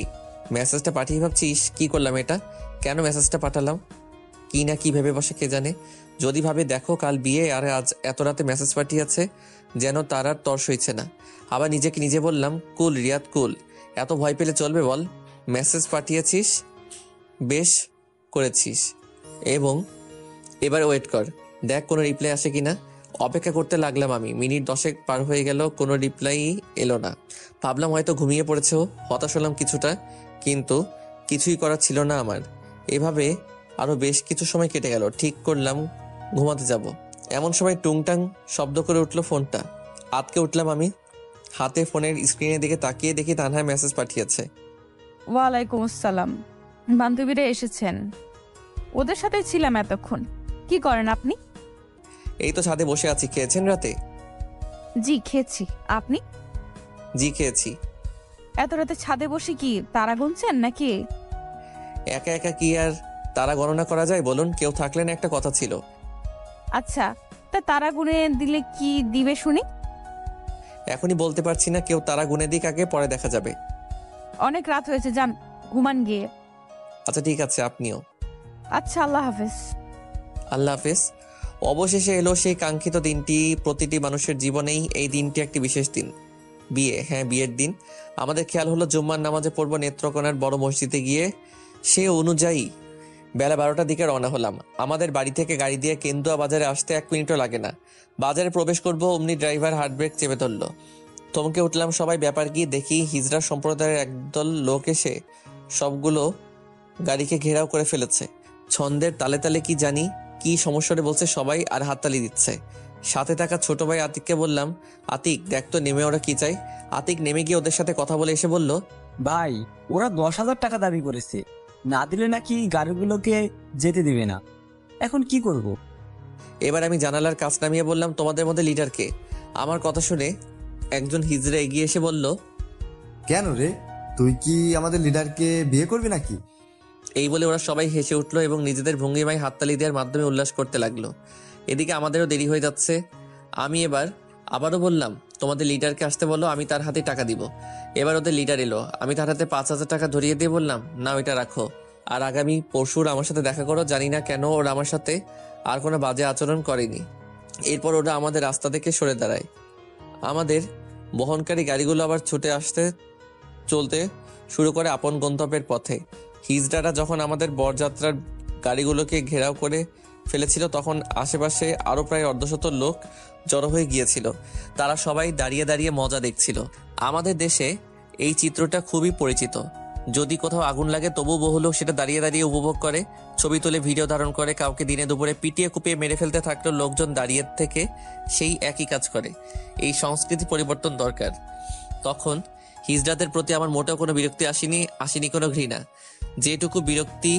মেসেজটা পাঠিয়ে ভাবছিস কি করলাম এটা, কেন মেসেজটা পাঠালাম? কি না কি ভেবে বসে কে জানে। যদি ভাবে দেখো কাল বিয়ে আর আজ এত রাতে মেসেজ পাঠিয়েছে, যেন তার আর তর সইছে না। আবার নিজেকে নিজে বললাম, কুল রিয়াদ কুল, এত ভয় পেলে চলবে বল? মেসেজ পাঠিয়েছিস, বেশ করেছিস, এবং এবার ওয়েট কর, দেখ কোনো রিপ্লাই আসে কিনা। অপেক্ষা করতে লাগলাম আমি। মিনিট 10 পার হয়ে গেল, কোনো রিপ্লাই এলো না। ভাবলাম হয়তো ঘুমিয়ে পড়েছে ও। হতাশ হলাম কিছুটা, কিন্তু কিছুই করার ছিল না আমার। এভাবে আরো বেশ কিছু সময় কেটে গেল। ঠিক করলাম ঘুমাতে যাব, এমন সময় টুংটাং শব্দ করে উঠলো ফোনটা। আতকে উঠলাম আমি। হাতে ফোনের স্ক্রিনের দিকে তাকিয়ে দেখি তানহা মেসেজ পাঠিয়েছে। ওয়ালাইকুম আসসালাম। বান্ধবীরা এসেছেন, ওদের সাথে ছিলাম এতক্ষণ। কি করেন আপনি? এই তো ছাদে বসে আছি। খেয়েছেন রাতে? জি খেয়েছি, আপনি? জি খেয়েছি। এত রাতে ছাদে বসে কি তারা গুনছেন নাকি? একা একা কি আর তারা গণনা করা যায় বলুন? কেউ থাকলে না একটা কথা ছিল। আচ্ছা, তা তারা গুনে দিলে কি দিবে শুনি? এখনই বলতে পারছি না, কেউ তারা গুনে দিক আগে, পরে দেখা যাবে। অনেক রাত হয়েছে, যান ঘুমান গিয়ে। আচ্ছা ঠিক আছে, আপনিও। আচ্ছা, আল্লাহ হাফেজ। আল্লাহ হাফেজ। অবশেষে এলো সেই কাঙ্ক্ষিত দিনটি। প্রতিটি মানুষের জীবনেই এই দিনটি একটি বিশেষ দিন। বিয়ে, হ্যাঁ বিয়ের দিন। আমাদের খেয়াল হলো জুম্মার নামাজে পড়বো নেত্রকোনার বড় মসজিদে গিয়ে। সে অনুযায়ী বেলা 12টার দিকে রওনা হলাম। আমাদের বাড়ি থেকে গাড়ি দিয়ে কেন্দুয়া বাজারে আসতে 1 মিনিটও লাগে না। বাজারে প্রবেশ করবো অমনি ড্রাইভার হার্ড ব্রেক চেপে ধরলো। থমকে উঠলাম সবাই। ব্যাপার কি দেখি হিজড়া সম্প্রদায়ের একদল লোক এসে সবগুলো গাড়িকে ঘেরাও করে ফেলেছে। ছন্দের তালে তালে কি জানি কি সমস্যাটা বলছে সবাই, আর হাততালি দিচ্ছে। সাথে থাকা ছোট ভাই আতিককে বললাম, আতিক দেখ তো নেমে ওরা কি চাই। আতিক নেমে গিয়ে ওদের সাথে কথা বলে এসে বলল, ভাই, ওরা 10,000 টাকা দাবি করেছে, না দিলে নাকি গাড়িগুলোকে যেতে দিবে না। এখন কি করব? এবার আমি জানালার কাছ নামিয়ে বললাম, তোমাদের মধ্যে লিডার কে? আমার কথা শুনে একজন হিজড়া এগিয়ে এসে বলল, কেন রে, তুই কি আমাদের লিডারকে বিয়ে করবি নাকি? এই বলে ওরা সবাই হেসে উঠলো এবং নিজেদের ভঙ্গিমায় হাততালি দেওয়ার মাধ্যমে উল্লাস করতে লাগলো। এদিকে আমাদেরও দেরি হয়ে যাচ্ছে। আমি এবার আবারও বললাম, তোমাদের লিডারকে আসতে বলো, আমি তার হাতে টাকা দিব। এবার ওদের লিডার এলো। আমি তার হাতে 5,000 টাকা ধরিয়ে দিয়ে বললাম, না ওইটা রাখো, আর আগামী পরশুর আমার সাথে দেখা করো। জানি না কেন ওরা আমার সাথে আর কোনো বাজে আচরণ করেনি। এরপর ওরা আমাদের রাস্তা থেকে সরে দাঁড়ায়। আমাদের বহনকারী গাড়িগুলো আবার ছুটে আসতে চলতে শুরু করে আপন গন্তব্যের পথে। হিজড়ারা যখন আমাদের বরযাত্রার গাড়িগুলোকে ঘেরাও করে ফেলেছিল, তখন আশেপাশে আরো প্রায় অর্ধশত লোক জড়ো হয়ে গিয়েছিল। তারা সবাই দাঁড়িয়ে দাঁড়িয়ে মজা দেখছিল। আমাদের দেশে এই চিত্রটা খুবই পরিচিত। যদি কোথাও আগুন লাগে তবু বহু লোক সেটা দাঁড়িয়ে দাঁড়িয়ে উপভোগ করে, ছবি তুলে ভিডিও ধারণ করে। কাউকে দিনে দুপুরে পিটিয়ে কুপিয়ে মেরে ফেলতে থাকলেও লোকজন দাঁড়িয়ে থেকে সেই একই কাজ করে। এই সংস্কৃতি পরিবর্তন দরকার। তখন হিজড়াদের প্রতি আমার মোটেও কোনো বিরক্তি আসেনি কোনো ঘৃণা। যেটুকু বিরক্তি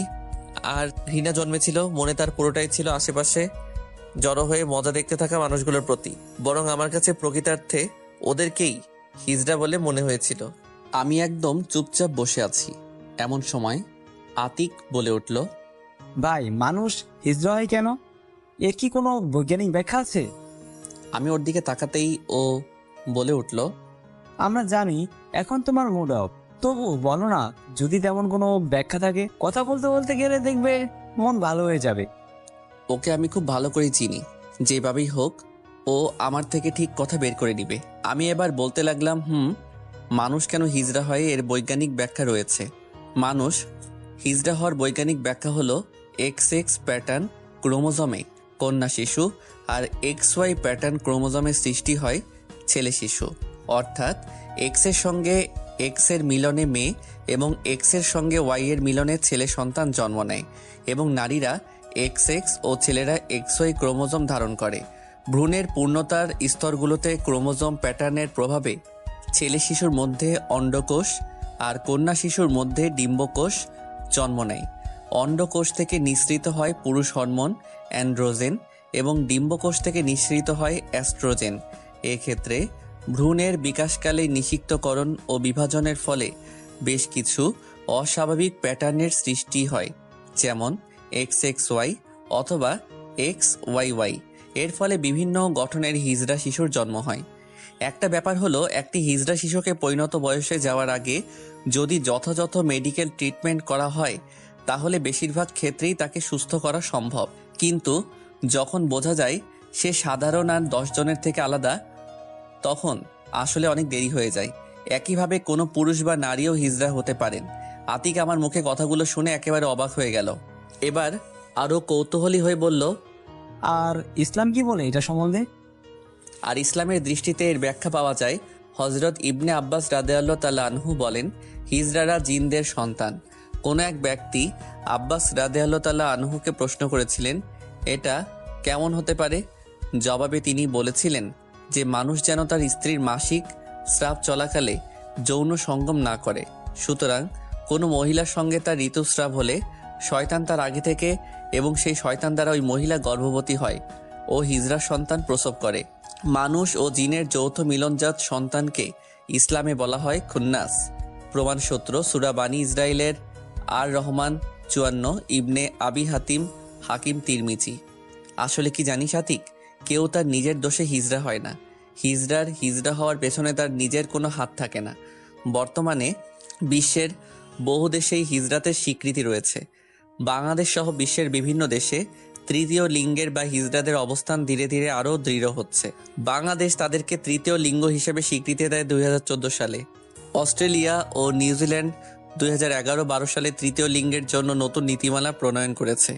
আর ঘৃণা জন্মেছিল, মনে তার পুরোটাই ছিল আশেপাশে জড়ো হয়ে মজা দেখতে থাকা মানুষগুলোর প্রতি। বরং আমার কাছে প্রকৃতার্থে ওদেরকেই হিজড়া বলে মনে হয়েছিল। আমি একদম চুপচাপ বসে আছি। এমন সময় আতিক বলে উঠল, ভাই, মানুষ হিজড়া হয় কেন? এর কি কোনো বৈজ্ঞানিক ব্যাখ্যা আছে? আমি ওর দিকে তাকাতেই ও বলে উঠল, আমরা জানি এখন তোমার মুড অফ, তবু বলো না, যদি তেমন কোনো ব্যাখ্যা থাকে। কথা বলতে বলতে গেলে দেখবে মন ভালো হয়ে যাবে। ওকে আমি খুব ভালো করে চিনি। যেভাবেই হোক ও আমার থেকে ঠিক কথা বের করে নিবে। আমি এবার বলতে লাগলাম, মানুষ কেন হিজড়া হয় এর বৈজ্ঞানিক ব্যাখ্যা রয়েছে। মানুষ হিজড়া হওয়ার বৈজ্ঞানিক ব্যাখ্যা হলো XX প্যাটার্ন ক্রোমোজোমে কন্যা শিশু আর XY প্যাটার্ন ক্রোমোজোমে সৃষ্টি হয় ছেলে শিশু। অর্থাৎ X এর সঙ্গে X এর মিলনে মেয়ে এবং X এর সঙ্গে Y এর মিলনে ছেলে সন্তান জন্ম নেয় এবং নারীরা XX ও ছেলেরা XY ক্রোমোজোম ধারণ করে। ভ্রূণের পূর্ণতার স্তরগুলোতে ক্রোমোজোম প্যাটার্নের প্রভাবে ছেলে শিশুর মধ্যে অন্ডকোষ আর কন্যা শিশুর মধ্যে ডিম্বকোষ জন্ম নেয়। অন্ডকোষ থেকে নিঃসৃত হয় পুরুষ হরমোন অ্যান্ড্রোজেন এবং ডিম্বকোষ থেকে নিঃসৃত হয় অ্যাস্ট্রোজেন। এক্ষেত্রে ভ্রূণের বিকাশকালে নিষিক্তকরণ ও বিভাজনের ফলে বেশ কিছু অস্বাভাবিক প্যাটার্নের সৃষ্টি হয়, যেমন XXY অথবা XYY। এর ফলে বিভিন্ন গঠনের হিজড়া শিশুর জন্ম হয়। একটা ব্যাপার হলো, একটি হিজড়া শিশুকে পরিণত বয়সে যাওয়ার আগে যদি যথাযথ মেডিকেল ট্রিটমেন্ট করা হয় তাহলে বেশিরভাগ ক্ষেত্রেই তাকে সুস্থ করা সম্ভব। কিন্তু যখন বোঝা যায় সে সাধারণ আর 10 জনের থেকে আলাদা, তখন আসলে অনেক দেরি হয়ে যায়। একইভাবে কোনো পুরুষ বা নারীও হিজড়া হতে পারেন। আতিক আমার মুখে কথাগুলো শুনে একেবারে অবাক হয়ে গেল। এবার আরও কৌতূহলী হয়ে বলল, আর ইসলাম কি বলে এটা সম্বন্ধে? আর ইসলামের দৃষ্টিতে এর ব্যাখ্যা পাওয়া যায়। হযরত ইবনে আব্বাস রাদিয়াল্লাহু তাআলা আনহু বলেন, হিজড়ারা জিনদের সন্তান। কোনো এক ব্যক্তি আব্বাস রাদিয়াল্লাহু তাআলা আনহুকে প্রশ্ন করেছিলেন, এটা কেমন হতে পারে? জবাবে তিনি বলেছিলেন যে মানুষ যেন তার স্ত্রীর মাসিক স্রাব চলাকালে যৌন সঙ্গম না করে। সুতরাং কোনো মহিলার সঙ্গে তার ঋতুস্রাব হলে শয়তান তার আগে থেকে এবং সেই শয়তান দ্বারা ওই মহিলা গর্ভবতী হয় ও হিজড়া সন্তান প্রসব করে। মানুষ ও জিনের যৌথ মিলনজাত সন্তানকে ইসলামে বলা হয় খুন্নাস। প্রমাণসূত্র সূরা বানী ইসরাইলের আর রহমান 54, ইবনে আবি হাতিম হাকিম তিরমিজি। আসলে কি জানিস আতিক, কেউ তার নিজের দোষে হিজড়া হয় না। হিজড়া হওয়ার পেছনে তার নিজের কোনো হাত থাকে না। বর্তমানে বিশ্বের বহু দেশেই হিজড়াতের স্বীকৃতি রয়েছে। বাংলাদেশ সহ বিশ্বের বিভিন্ন দেশে তৃতীয় লিঙ্গের বা হিজড়াদের অবস্থান ধীরে ধীরে আরও দৃঢ় হচ্ছে। বাংলাদেশ তাদেরকে তৃতীয় লিঙ্গ হিসেবে স্বীকৃতি দেয় 2014 সালে। অস্ট্রেলিয়া ও নিউজিল্যান্ড 2011-12 সালে তৃতীয় লিঙ্গের জন্য নতুন নীতিমালা প্রণয়ন করেছে।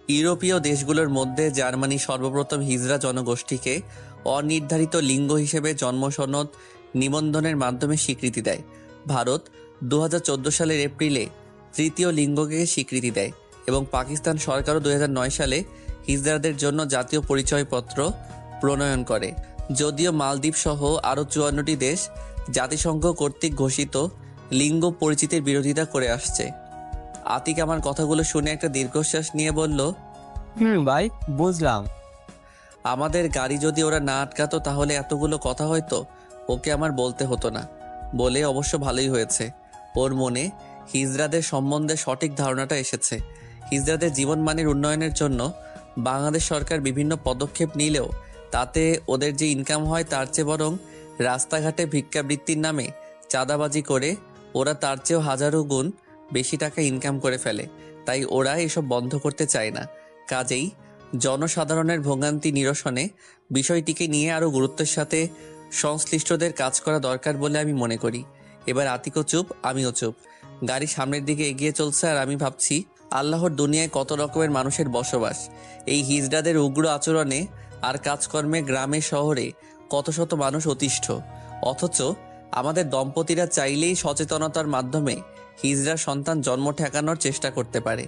ইউরোপীয় দেশগুলোর মধ্যে জার্মানি সর্বপ্রথম হিজড়া জনগোষ্ঠীকে অনির্ধারিত লিঙ্গ হিসেবে জন্মসনদ নিবন্ধনের মাধ্যমে স্বীকৃতি দেয়। ভারত 2014 সালের এপ্রিলে তৃতীয় লিঙ্গকে স্বীকৃতি দেয় এবং পাকিস্তান সরকারও 2009 সালে হিজড়াদের জন্য জাতীয় পরিচয়পত্র প্রণয়ন করে। যদিও মালদ্বীপ সহ আরও 54টি দেশ জাতিসংঘ কর্তৃক ঘোষিত লিঙ্গ পরিচিতির বিরোধিতা করে আসছে। আতিক আমার কথাগুলো শুনে একটা দীর্ঘশ্বাস নিয়ে বলল, ভাই, বুঝলাম। আমাদের গাড়ি যদি ওরা না আটকাতো তাহলে এতগুলো কথা হয়তো ওকে আমার বলতে হতো না। বলে অবশ্য ভালোই হয়েছে। ওর মনে হিজড়াদের সম্বন্ধে সঠিক ধারণাটা এসেছে। হিজড়াদের জীবনমানের উন্নয়নের জন্য বাংলাদেশ সরকার বিভিন্ন পদক্ষেপ নিলেও তাতে ওদের যে ইনকাম হয় তার চেয়ে বরং রাস্তাঘাটে ভিক্ষাবৃত্তির নামে চাঁদাবাজি করে ওরা তার চেয়েও হাজারো গুণ বেশি টাকা ইনকাম করে ফেলে। তাই ওরা এসব বন্ধ করতে চায় না। কাজেই জনসাধারণের ভোগান্তি নিরসনে বিষয়টিকে নিয়ে আরও গুরুত্বের সাথে সংশ্লিষ্টদের কাজ করা দরকার বলে আমি মনে করি। এবার আতিকও চুপ, আমিও চুপ। গাড়ি সামনের দিকে এগিয়ে চলছে আর আমি ভাবছি আল্লাহর দুনিয়ায় কত রকমের মানুষের বসবাস। এই হিজড়াদের উগ্র আচরণে আর কাজকর্মে গ্রামে শহরে কত শত মানুষ অতিষ্ঠ। অথচ আমাদের দম্পতিরা চাইলেই সচেতনতার মাধ্যমে হিজড়া সন্তান জন্ম ঠেকানোর চেষ্টা করতে পারে।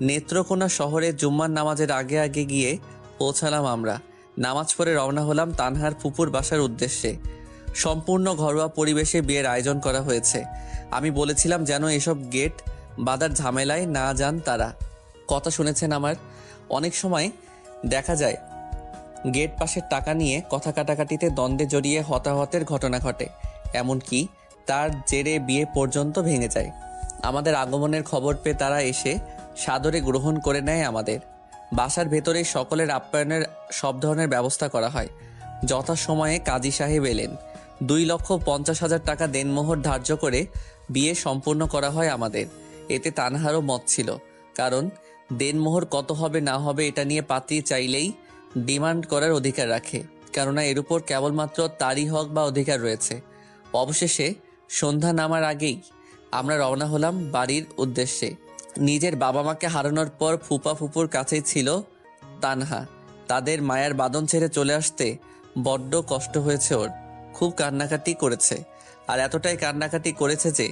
নেত্রকোনা শহরে জুম্মার নামাজের আগে আগে গিয়ে পৌঁছালাম আমরা। নামাজ পড়ে রওনা হলাম তানহার ফুপুর বাসার উদ্দেশ্যে। সম্পূর্ণ ঘরোয়া পরিবেশে বিয়ের আয়োজন করা হয়েছে। আমি বলেছিলাম যেন এসব গেট বাঁধার ঝামেলায় না যান তারা। কথা শুনেছেন আমার? অনেক সময় দেখা যায় গেট পাশের টাকা নিয়ে কথা কাটাকাটিতে দ্বন্দ্বে জড়িয়ে হতাহতের ঘটনা ঘটে। এমনকি তার জেরে বিয়ে পর্যন্ত ভেঙে যায়। আমাদের আগমনের খবর পেয়ে তারা এসে সাদরে গ্রহণ করে নেয় আমাদের। বাসার ভেতরে সকলের আপ্যায়নের সব ধরনের ব্যবস্থা করা হয়। যথাসময়ে কাজী সাহেব এলেন। 2,50,000 টাকা দেনমোহর ধার্য করে বিয়ে সম্পূর্ণ করা হয় আমাদের। এতে তানহারও মত ছিল, কারণ দেনমোহর কত হবে না হবে এটা নিয়ে পাত্রী চাইলেই ডিমান্ড করার অধিকার রাখে, কেননা এর উপর কেবলমাত্র তারই হক বা অধিকার রয়েছে। অবশেষে সন্ধ্যা নামার আগেই আমরা রওনা হলাম বাড়ির উদ্দেশ্যে। নিজের বাবা মাকে হারানোর পর ফুপা ফুপুর কাছেই ছিল তানহা। তাদের মায়ার বাঁধন ছেড়ে চলে আসতে বড্ড কষ্ট হয়েছে ওর। খুব কান্নাকাটি করেছে, আর এতটাই কান্নাকাটি করেছে যে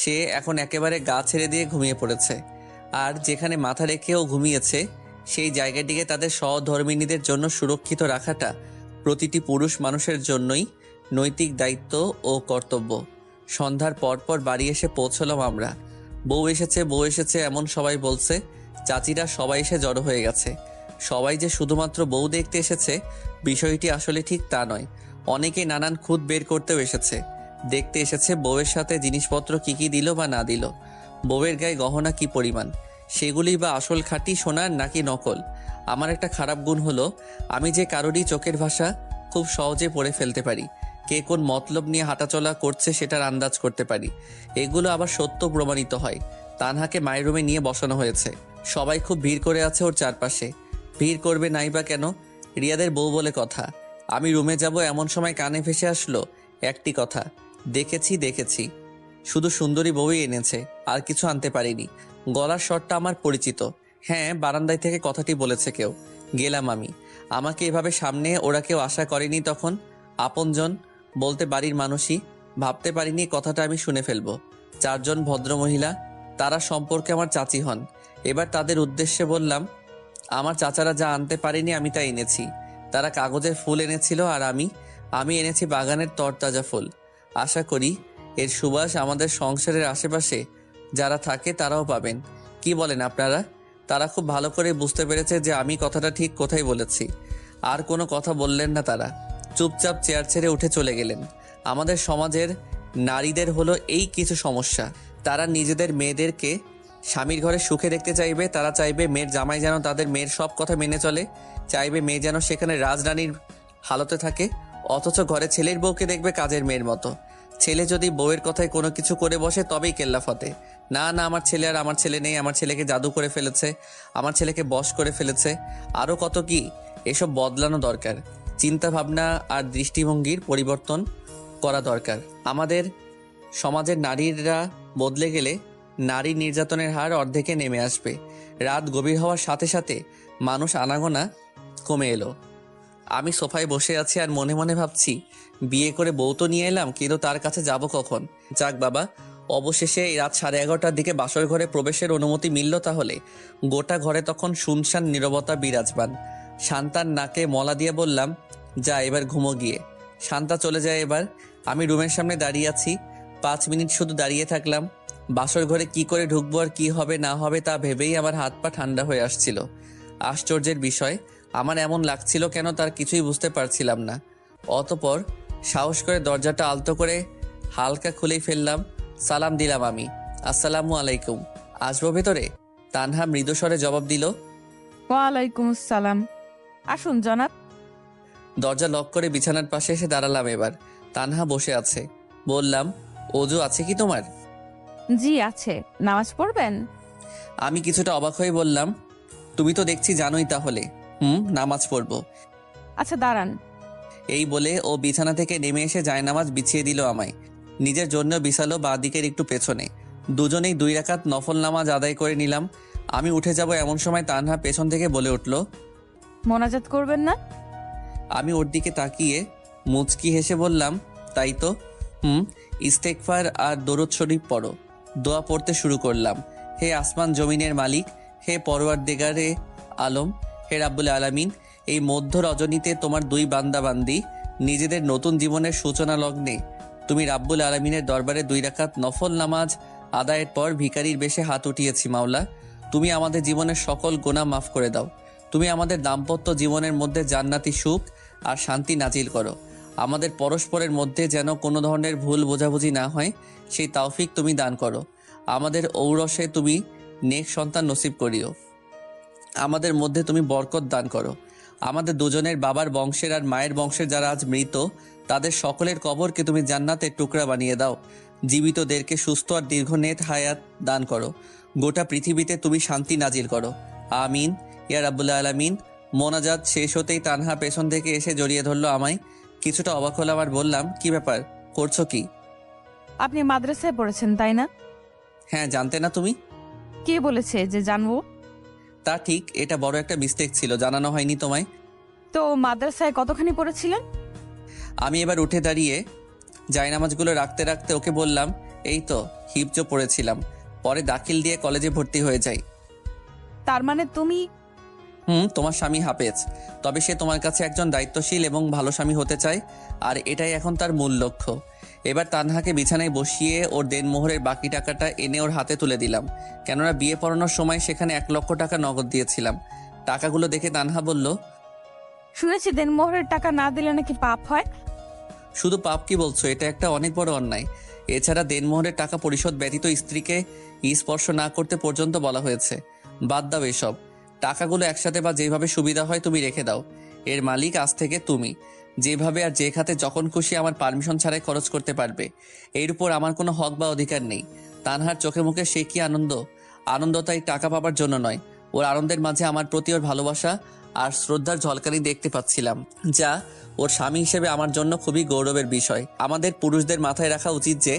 সে এখন একেবারে গা ছেড়ে দিয়ে ঘুমিয়ে পড়েছে। আর যেখানে মাথা রেখেও ঘুমিয়েছে সেই জায়গাটিকে তাদের সহধর্মিণীদের জন্য সুরক্ষিত রাখাটা প্রতিটি পুরুষ মানুষের জন্যই নৈতিক দায়িত্ব ও কর্তব্য। সন্ধ্যার পরপর বাড়ি এসে পৌঁছলাম আমরা। বউ এসেছে এমন সবাই বলছে। চাচিরা সবাই এসে জড়ো হয়ে গেছে। সবাই যে শুধুমাত্র বউ দেখতে এসেছে বিষয়টি আসলে ঠিক তা নয়। অনেকে নানান খুঁত বের করতেও এসেছে। দেখতে এসেছে বউয়ের সাথে জিনিসপত্র কি কি দিল বা না দিল, বউয়ের গায়ে গহনা কি পরিমাণ, সেগুলি বা আসল খাঁটি সোনার নাকি নকল। আমার একটা খারাপ গুণ হলো আমি যে কারোরই চোখের ভাষা খুব সহজে পড়ে ফেলতে পারি। কে কোন মতলব নিয়ে হাঁটাচলা করছে সেটার আন্দাজ করতে পারি। এগুলো আবার সত্য প্রমাণিত হয়। তানহাকে মায়ের রুমে নিয়ে বসানো হয়েছে। সবাই খুব ভিড় করে আছে ওর চারপাশে। ভিড় করবে নাই বা কেন, রিয়াদের বউ বলে কথা। আমি রুমে যাব এমন সময় কানে ভেসে আসলো একটি কথা, দেখেছি শুধু সুন্দরী বউই এনেছে, আর কিছু আনতে পারিনি। গলার স্বরটা আমার পরিচিত। হ্যাঁ, বারান্দায় থেকে কথাটি বলেছে কেউ। গেলাম আমি। আমাকে এভাবে সামনে ওরা কেউ আশা করেনি তখন। আপনজন বলতে বাড়ির মানুষই। ভাবতে পারিনি কথাটা আমি শুনে ফেলবো। 4 জন ভদ্রমহিলা, তারা সম্পর্কে আমার চাচি হন। এবার তাদের উদ্দেশ্যে বললাম, আমার চাচারা যা আনতে পারেনি আমি তা এনেছি। তারা কাগজের ফুল এনেছিল আর আমি এনেছি বাগানের তরতাজা ফুল। আশা করি এর সুবাস আমাদের সংসারের আশেপাশে যারা থাকে তারাও পাবেন। কি বলেন আপনারা? তারা খুব ভালো করে বুঝতে পেরেছে যে আমি কথাটা ঠিক কোথায় বলেছি। আর কোনো কথা বললেন না তারা। চুপচাপ চেয়ার ছেড়ে উঠে চলে গেলেন। আমাদের সমাজের নারীদের হলো এই কিছু সমস্যা। তারা নিজেদের মেয়েদেরকে স্বামীর ঘরে সুখে দেখতে চাইবে। তারা চাইবে মেয়ের জামাই যেন তাদের মেয়ের সব কথা মেনে চলে, চাইবে মেয়ে যেন সেখানে রাজরানীর হালতে থাকে। অথচ ঘরে ছেলের বউকে দেখবে কাজের মেয়ের মতো। ছেলে যদি বউয়ের কথায় কোনো কিছু করে বসে তবেই কেল্লাফতে। না, আমার ছেলে আর আমার ছেলে নেই, আমার ছেলেকে জাদু করে ফেলেছে, আমার ছেলেকে বশ করে ফেলেছে, আরও কত কি। এসব বদলানো দরকার। চিন্তা ভাবনা আর দৃষ্টিভঙ্গির পরিবর্তন করা দরকার। আমাদের সমাজের নারীরা বদলে গেলে নারী নির্যাতনের হার অর্ধেকে নেমে আসবে। রাত গভীর হওয়ার সাথে সাথে মানুষ আনাগোনা কমে এলো। আমি সোফায় বসে আছি আর মনে মনে ভাবছি, বিয়ে করে বউ তো নিয়ে এলাম, কিন্তু তার কাছে যাব কখন? যাক বাবা, অবশেষে রাত 11:30টার দিকে বাসর ঘরে প্রবেশের অনুমতি মিলল। তাহলে গোটা ঘরে তখন শুনশান নীরবতা বিরাজমান। শান্তার নাকে মলা দিয়ে বললাম, যা এবার ঘুমো গিয়ে। শান্তা চলে যায় এবার। আমি রুমের সামনে দাঁড়িয়ে আছি। 5 মিনিট শুধু দাঁড়িয়ে থাকলাম। বাসর ঘরে কি করে ঢুকবো আর কি হবে না হবে তা ভেবেই আমার হাত পা ঠান্ডা হয়ে আসছিল। আশ্চর্যের বিষয়, আমার এমন লাগছিল কেন তার কিছুই বুঝতে পারছিলাম না। অতপর সাহস করে দরজাটা আলতো করে হালকা খুলেই ফেললাম। সালাম দিলাম আমি, আসসালামু আলাইকুম, আসবো ভেতরে? তানহা মৃদুস্বরে জবাব দিল, ওয়ালাইকুম আসসালাম, আসুন জনাব। দরজা লক করে বিছানার পাশে এসে দাঁড়ালাম। এবার তানহা বসে আছে। বললাম, অজু আছে কি তোমার? জি আছে, নামাজ পড়বেন? আমি কিছুটা অবাক হয়ে বললাম, তুমি তো দেখছি জানোই তাহলে। নামাজ পড়বো। আচ্ছা দাঁড়ান। এই বলে ও বিছানা থেকে নেমে এসে জায়নামাজ বিছিয়ে দিল আমায়। নিজের জন্য বিছালো বাঁ দিকের একটু পেছনে। দুজনেই 2 রাকাত নফল নামাজ আদায় করে নিলাম। আমি উঠে যাব এমন সময় তানহা পেছন থেকে বলে উঠল, মোনাজাত করবেন না? আমি ওর দিকে তাকিয়ে মুচকি হেসে বললাম, তাই তো। ইস্তেগফার আর দরুদ শরীফ পড়ো। দোয়া পড়তে শুরু করলাম। হে আসমান জমিনের মালিক, হে পরওয়ারদিগারে আলম, হে রাব্বুল আলামিন, এই মধ্য রজনীতে তোমার 2 বান্দা-বান্দি নিজেদের নতুন জীবনের সূচনা লগ্নে তুমি রাব্বুল আলামিনের দরবারে 2 রাকাত নফল নামাজ আদায়ের পর ভিখারির বেশে হাত উঠিয়েছি। মাওলা, তুমি আমাদের জীবনের সকল গুনাহ মাফ করে দাও। তুমি আমাদের দাম্পত্য জীবনের মধ্যে জান্নাতি সুখ আর শান্তি নাজিল করো। আমাদের পরস্পরের মধ্যে যেন কোনো ধরনের ভুল বোঝাবুঝি না হয়, সেই তৌফিক তুমি দান করো। আমাদের ঔরসে তুমি নেক সন্তান নসিব করিও। আমাদের মধ্যে তুমি বরকত দান করো। আমাদের দুজনের বাবার বংশের আর মায়ের বংশের যারা আজ মৃত, তাদের সকলের কবরকে তুমি জান্নাতের টুকরা বানিয়ে দাও। জীবিতদেরকে সুস্থ আর দীর্ঘ নেত হায়াত দান করো। গোটা পৃথিবীতে তুমি শান্তি নাজিল করো। আমিন ইয়া রাব্বুল আলামিন। মোনাজাত শেষ হতেই তানহা পেছন থেকে এসে জড়িয়ে ধরলো আমায়। কিছুটা অবাক হলাম আর বললাম, কি ব্যাপার, করছো কি? আপনি মাদ্রাসায় পড়েছেন তাই না? হ্যাঁ, জানতে না তুমি? কে বলেছে যে জানবো? তা ঠিক, এটা বড় একটা মিস্টেক ছিল, জানানো হয়নি তোমায়। তো মাদ্রাসায় কতখানি পড়েছিলেন? আমি এবার উঠে দাঁড়িয়ে জায়নামাজগুলো রাখতে রাখতে ওকে বললাম, এই তো হিফজ পড়েছিলাম, পরে দাখিল দিয়ে কলেজে ভর্তি হয়ে যাই। তার মানে তুমি... তোমার স্বামী হাফেজ, তবে সে তোমার কাছে একজন দায়িত্বশীল এবং ভালো স্বামী হতে চায়, আর এটাই এখন তার মূল লক্ষ্য। এবার তানহাকে বিছানায় বসিয়ে ওর দেনমোহরের বাকি টাকাটা এনে ওর হাতে তুলে দিলাম, কেননা বিয়ে পড়ানোর সময় সেখানে 1 লক্ষ টাকা নগদ দিয়েছিলাম। টাকাগুলো দেখে তানহা বলল, শুনেছি দেনমোহরের টাকা না দিলে নাকি পাপ হয়। শুধু পাপ কি বলছো, এটা একটা অনেক বড় অন্যায়। এছাড়া দেনমোহরের টাকা পরিশোধ ব্যতীত স্ত্রীকে স্পর্শ না করতে পর্যন্ত বলা হয়েছে। বাদ দাও এসব। টাকাগুলো একসাথে বা যেভাবে সুবিধা হয় তুমি রেখে দাও। এর মালিক আজ থেকে তুমি। যেভাবে আর যে খাতে যখন খুশি আমার পারমিশন ছাড়াই খরচ করতে পারবে। এর উপর আমার কোনো হক বা অধিকার নেই। তানহার চোখে মুখে সে কি আনন্দ! আনন্দ তাই টাকা পাবার জন্য নয়, ওর আনন্দের মাঝে আমার প্রতি ওর ভালোবাসা আর শ্রদ্ধার ঝলকানি দেখতে পাচ্ছিলাম, যা ওর স্বামী হিসেবে আমার জন্য খুবই গৌরবের বিষয়। আমাদের পুরুষদের মাথায় রাখা উচিত যে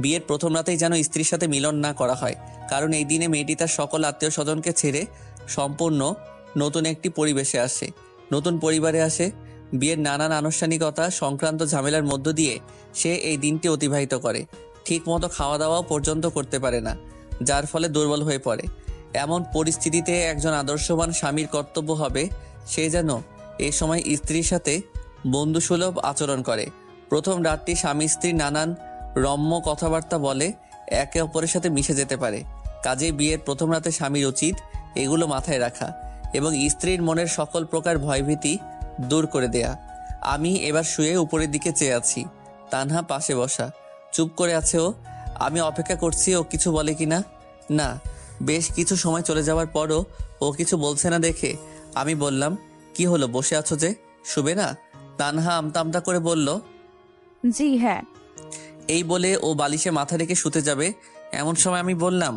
বিয়ের প্রথম রাতেই যেন স্ত্রীর সাথে মিলন না করা হয়, কারণ এই দিনে মেয়েটি তার সকল আত্মীয় স্বজনকে ছেড়ে সম্পূর্ণ নতুন একটি পরিবেশে আসে, নতুন পরিবারে আসে। বিয়ের নানান আনুষ্ঠানিকতা সংক্রান্ত ঝামেলার মধ্য দিয়ে সে এই দিনটি অতিবাহিত করে। ঠিক মতো খাওয়া দাওয়াও পর্যন্ত করতে পারে না, যার ফলে দুর্বল হয়ে পড়ে। এমন পরিস্থিতিতে একজন আদর্শবান স্বামীর কর্তব্য হবে সে যেন এই সময় স্ত্রীর সাথে বন্ধুসুলভ আচরণ করে। প্রথম রাতটি স্বামী স্ত্রী নানান রম্য কথাবার্তা বলে একে অপরের সাথে মিশে যেতে পারে। কাজেই বিয়ের প্রথম রাতে স্বামীর উচিত এগুলো মাথায় রাখা এবং স্ত্রীর মনের সকল প্রকার ভয়ভীতি দূর করে দেয়া। আমি এবার শুয়ে উপরের দিকে চেয়ে আছি, তানহা পাশে বসা, চুপ করে আছে ও। আমি অপেক্ষা করছি ও কিছু বলে কিনা। না, বেশ কিছু সময় চলে যাওয়ার পরও ও কিছু বলছে না দেখে আমি বললাম, কি হলো, বসে আছো যে, শুবে না? তানহা আমতা আমতা করে বলল, জি হ্যাঁ। এই বলে ও বালিশে মাথা রেখে শুতে যাবে, এমন সময় আমি বললাম,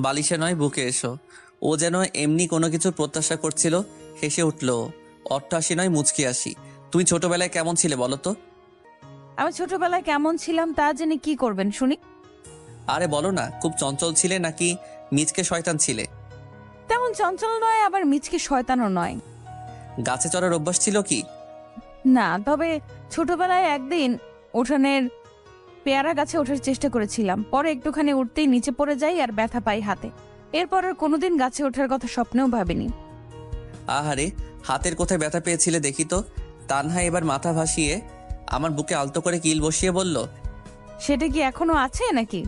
বালিশে নয় বুকে এসো। ও যেন এমনি কোনো কিছুর প্রত্যাশা করছিল, হেসে উঠল। অট্টহাসি নয়, মুচকি আসি। তুমি ছোটবেলায় কেমন ছিলে বলো তো? আমি ছোটবেলায় কেমন ছিলাম তা জেনে কি করবেন শুনি? আরে বলো না, খুব চঞ্চল ছিলে নাকি মিচকে শয়তান ছিলে? তেমন চঞ্চল নয়, আবার মিচকে শয়তানও নয়। গাছে চড়ার অভ্যাস ছিল কি? না, তবে ছোটবেলায় একদিন উঠানের পেয়ারা গাছে ওঠার চেষ্টা করেছিলাম, পরে একটুখানি উঠতেই নিচে পড়ে যাই আর ব্যথা পাই হাতে। এরপর আর কোনোদিন গাছে ওঠার কথা স্বপ্নেও ভাবিনি। আহারে, হাতের কোথায় ব্যথা পেয়েছিলে দেখি তো। তানহা এবার মাথা ভাসিয়ে আমার বুকে আলতো করে কিল বসিয়ে বলল, সেটা কি এখনো আছে নাকি?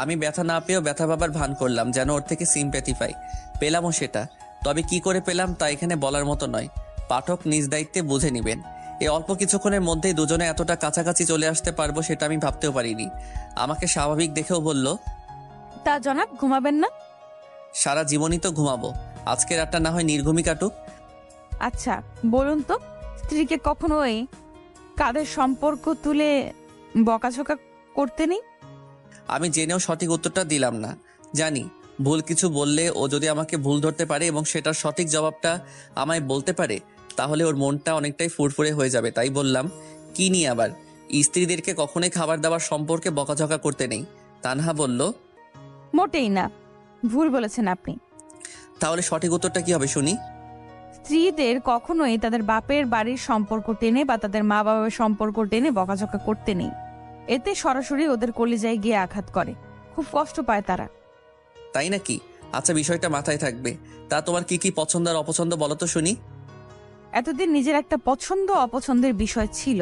আমি ব্যথা না পেয়েও ব্যথা পাবার ভান করলাম, যেন ওর থেকে সিম্প্যাথি পাই। পেলামও সেটা। তবে কি করে পেলাম তা এখানে বলার মতো নয়, পাঠক নিজ দায়িত্বে বুঝে নেবেন। এই অল্প কিছুক্ষণের মধ্যেই দুজনে এতটা কাছাকাছি চলে আসতে পারবো সেটা আমি ভাবতেও পারিনি। আমাকে স্বাভাবিক দেখেও বলল, তা জনাব ঘুমাবেন না? সারা জীবনই তো ঘুমাবো, আজকে রাতটা না হয় নির্ঘুমই কাটুক। আচ্ছা বলুন তো, স্ত্রীকে কখনোই কাদের সম্পর্ক তুলে বকাঝকা করতে নেই? আমি জেনেও সঠিক উত্তরটা দিলাম না। জানি ভুল কিছু বললে ও যদি আমাকে ভুল ধরতে পারে এবং সেটার সঠিক জবাবটা আমায় বলতে পারে, তাহলে ওর মনটা অনেকটাই ফুরফুরে হয়ে যাবে। তাই বললাম, কি নিয়ে আবার? স্ত্রীদেরকে কখনোই খাবার দাবার সম্পর্কে বকাঝকা করতে নেই। তানহা বলল, মোটেই না, ভুল বলেছেন আপনি। তাহলে সঠিক উত্তরটা কি হবে শুনি? স্ত্রীদের কখনোই তাদের বাপের বাড়ির সম্পর্ক টেনে বা তাদের মা বাবার সম্পর্ক টেনে বকাঝকা করতে নেই। এতে সরাসরি ওদের কলিজায় গিয়ে আঘাত করে, খুব কষ্ট পায় তারা। তাই নাকি? আচ্ছা, বিষয়টা মাথায় থাকবে। তা তোমার কি কি পছন্দ আর অপছন্দ বলো তো শুনি। এতদিন নিজের একটা পছন্দ অপছন্দের বিষয় ছিল,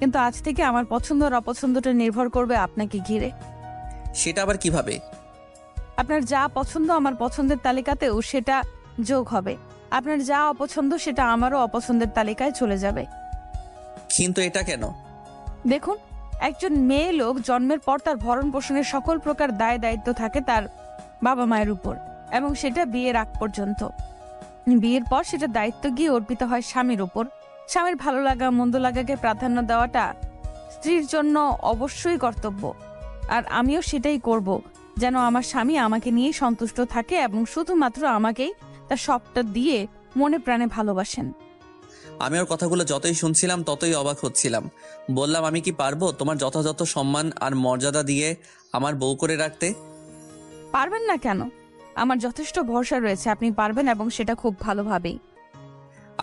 কিন্তু আজ থেকে আমার পছন্দ আর অপছন্দটা নির্ভর করবে আপনাকে ঘিরে। সেটা আবার কিভাবে? আপনার যা পছন্দ আমার পছন্দের তালিকাতেও সেটা যোগ হবে, আপনার যা অপছন্দ সেটা আমারও অপছন্দের তালিকায় চলে যাবে। কিন্তু এটা কেন? দেখুন, একজন মেয়ে লোক জন্মের পর তার ভরণ পোষণের সকল প্রকার দায় দায়িত্ব থাকে তার বাবা মায়ের উপর, এবং সেটা বিয়ের আগ পর্যন্ত। বিয়ের পর সেটা দায়িত্ব গিয়ে অর্পিত হয় স্বামীর উপর। স্বামীর ভালো লাগা মন্দ লাগাকে প্রাধান্য দেওয়াটা স্ত্রীর জন্য অবশ্যই কর্তব্য, আর আমিও সেটাই করব, যেন আমার স্বামী আমাকে নিয়েই সন্তুষ্ট থাকে এবং শুধুমাত্র আমাকেই তার সবটা দিয়ে মনে প্রাণে ভালোবাসেন। আমি ওর কথাগুলো যতই শুনছিলাম ততই অবাক হচ্ছিলাম। বললাম, আমি কি পারবো তোমার যথাযথ সম্মান আর মর্যাদা দিয়ে আমার বউ করে রাখতে? পারবেন না কেন? আমার যথেষ্ট ভরসা রয়েছে আপনি পারবেন, এবং সেটা খুব ভালোভাবেই।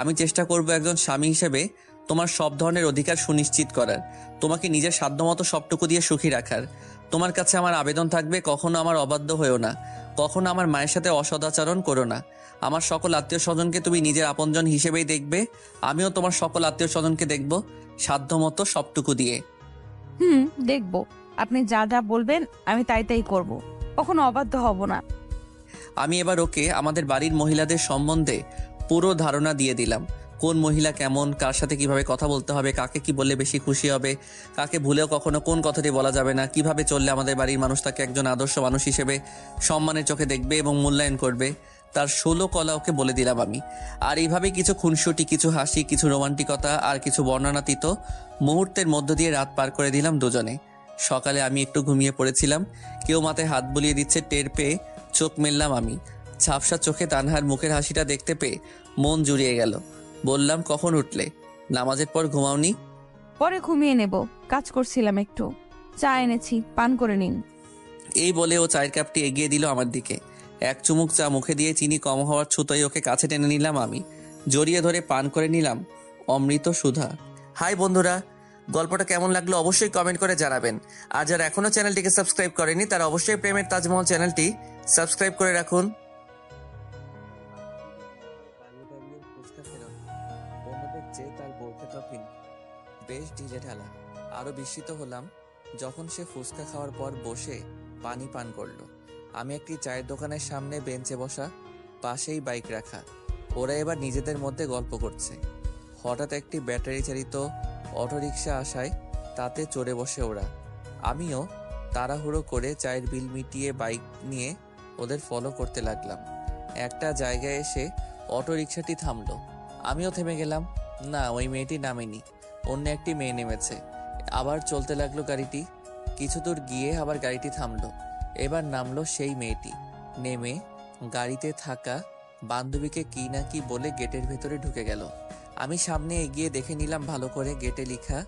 আমি চেষ্টা করব একজন স্বামী হিসেবে তোমার সব ধরনের অধিকার সুনিশ্চিত করার, তোমাকে নিজের সাধ্যমতো সবটুকু দিয়ে সুখী রাখার। তোমার কাছে আমার আবেদন থাকবে, কখনো আমার অবাধ্য হয়েও না, কখনো আমার মায়ের সাথে অসদাচরণ করো না। আমার সকল আত্মীয় স্বজনকে তুমি নিজের আপনজন হিসেবেই দেখবে, আমিও তোমার সকল আত্মীয় স্বজনকে দেখব সাধ্যমতো সবটুকু দিয়ে। দেখব, আপনি যা যা বলবেন আমি তাই তাই করব, কখনো অবাধ্য হব না। আমি এবার ওকে আমাদের বাড়ির মহিলাদের সম্বন্ধে পুরো ধারণা দিয়ে দিলাম। কোন মহিলা কেমন, কার সাথে কিভাবে কথা বলতে হবে, কাকে কি বললে বেশি খুশি হবে, কাকে ভুলেও কখনো কোন কথাটি বলা যাবে না, কিভাবে চললে আমাদের বাড়ির মানুষ তাকে একজন আদর্শ মানুষ হিসেবে সম্মানের চোখে দেখবে এবং মূল্যায়ন করবে, তার 16 কলা ওকে বলে দিলাম আমি। আর এইভাবে কিছু খুনসুটি, কিছু হাসি, কিছু রোমান্টিকতা আর কিছু বর্ণনাতীত মুহূর্তের মধ্য দিয়ে রাত পার করে দিলাম দুজনে। সকালে আমি একটু ঘুমিয়ে পড়েছিলাম, কেউ মাথায় হাত বুলিয়ে দিচ্ছে টের পেয়ে চোখ মেললাম আমি। ঝাপসা চোখে তানহার মুখের হাসিটা দেখতে পেয়ে মন জুড়িয়ে গেল। বললাম, কখন উঠলে? নামাজের পর ঘুমাওনি? পরে ঘুমিয়ে নেব, কাজ করছিলাম একটু। চা এনেছি, পান করে নিন। এই বলে ও চায়ের কাপটি এগিয়ে দিল আমার দিকে। এক চুমুক চা মুখে দিয়ে চিনি কম হওয়ার ছুতোয় ওকে কাছে টেনে নিলাম আমি, জড়িয়ে ধরে পান করে নিলাম অমৃত সুধা। হাই বন্ধুরা, গল্পটা কেমন লাগলো অবশ্যই কমেন্ট করে জানাবেন। আর যারা এখনো চ্যানেলটিকে সাবস্ক্রাইব করেনি তারা অবশ্যই প্রেমের তাজমহল চ্যানেলটি সাবস্ক্রাইব করে রাখুন। বেশ ঢিলে ঢালা। আরো বিস্মিত হলাম যখন সে ফুচকা খাওয়ার পর বসে পানি পান করলো। আমি একটি চায়ের দোকানের সামনে বেঞ্চে বসা, পাশেই বাইক রাখা। ওরা এবার নিজেদের মধ্যে গল্প করছে। হঠাৎ একটি ব্যাটারি চালিত অটোরিকশা আসায় তাতে চড়ে বসে ওরা। আমিও তাড়াহুড়ো করে চায়ের বিল মিটিয়ে বাইক নিয়ে ওদের ফলো করতে লাগলাম। একটা জায়গায় এসে অটোরিকশাটি থামলো। আমিও থেমে গেলাম। না, ওই মেয়েটি নামেনি, অন্য একটি মেয়ে নেমেছে। আবার চলতে লাগলো গাড়িটি। কিছু দূর গিয়ে আবার গাড়িটি থামলো। এবার নামলো সেই মেয়েটি। নেমে গাড়িতে থাকা বান্ধবীকে কি না কি বলে গেটের ভেতরে ঢুকে গেল। আমি সামনে এগিয়ে দেখে নিলাম ভালো করে গেটে লেখা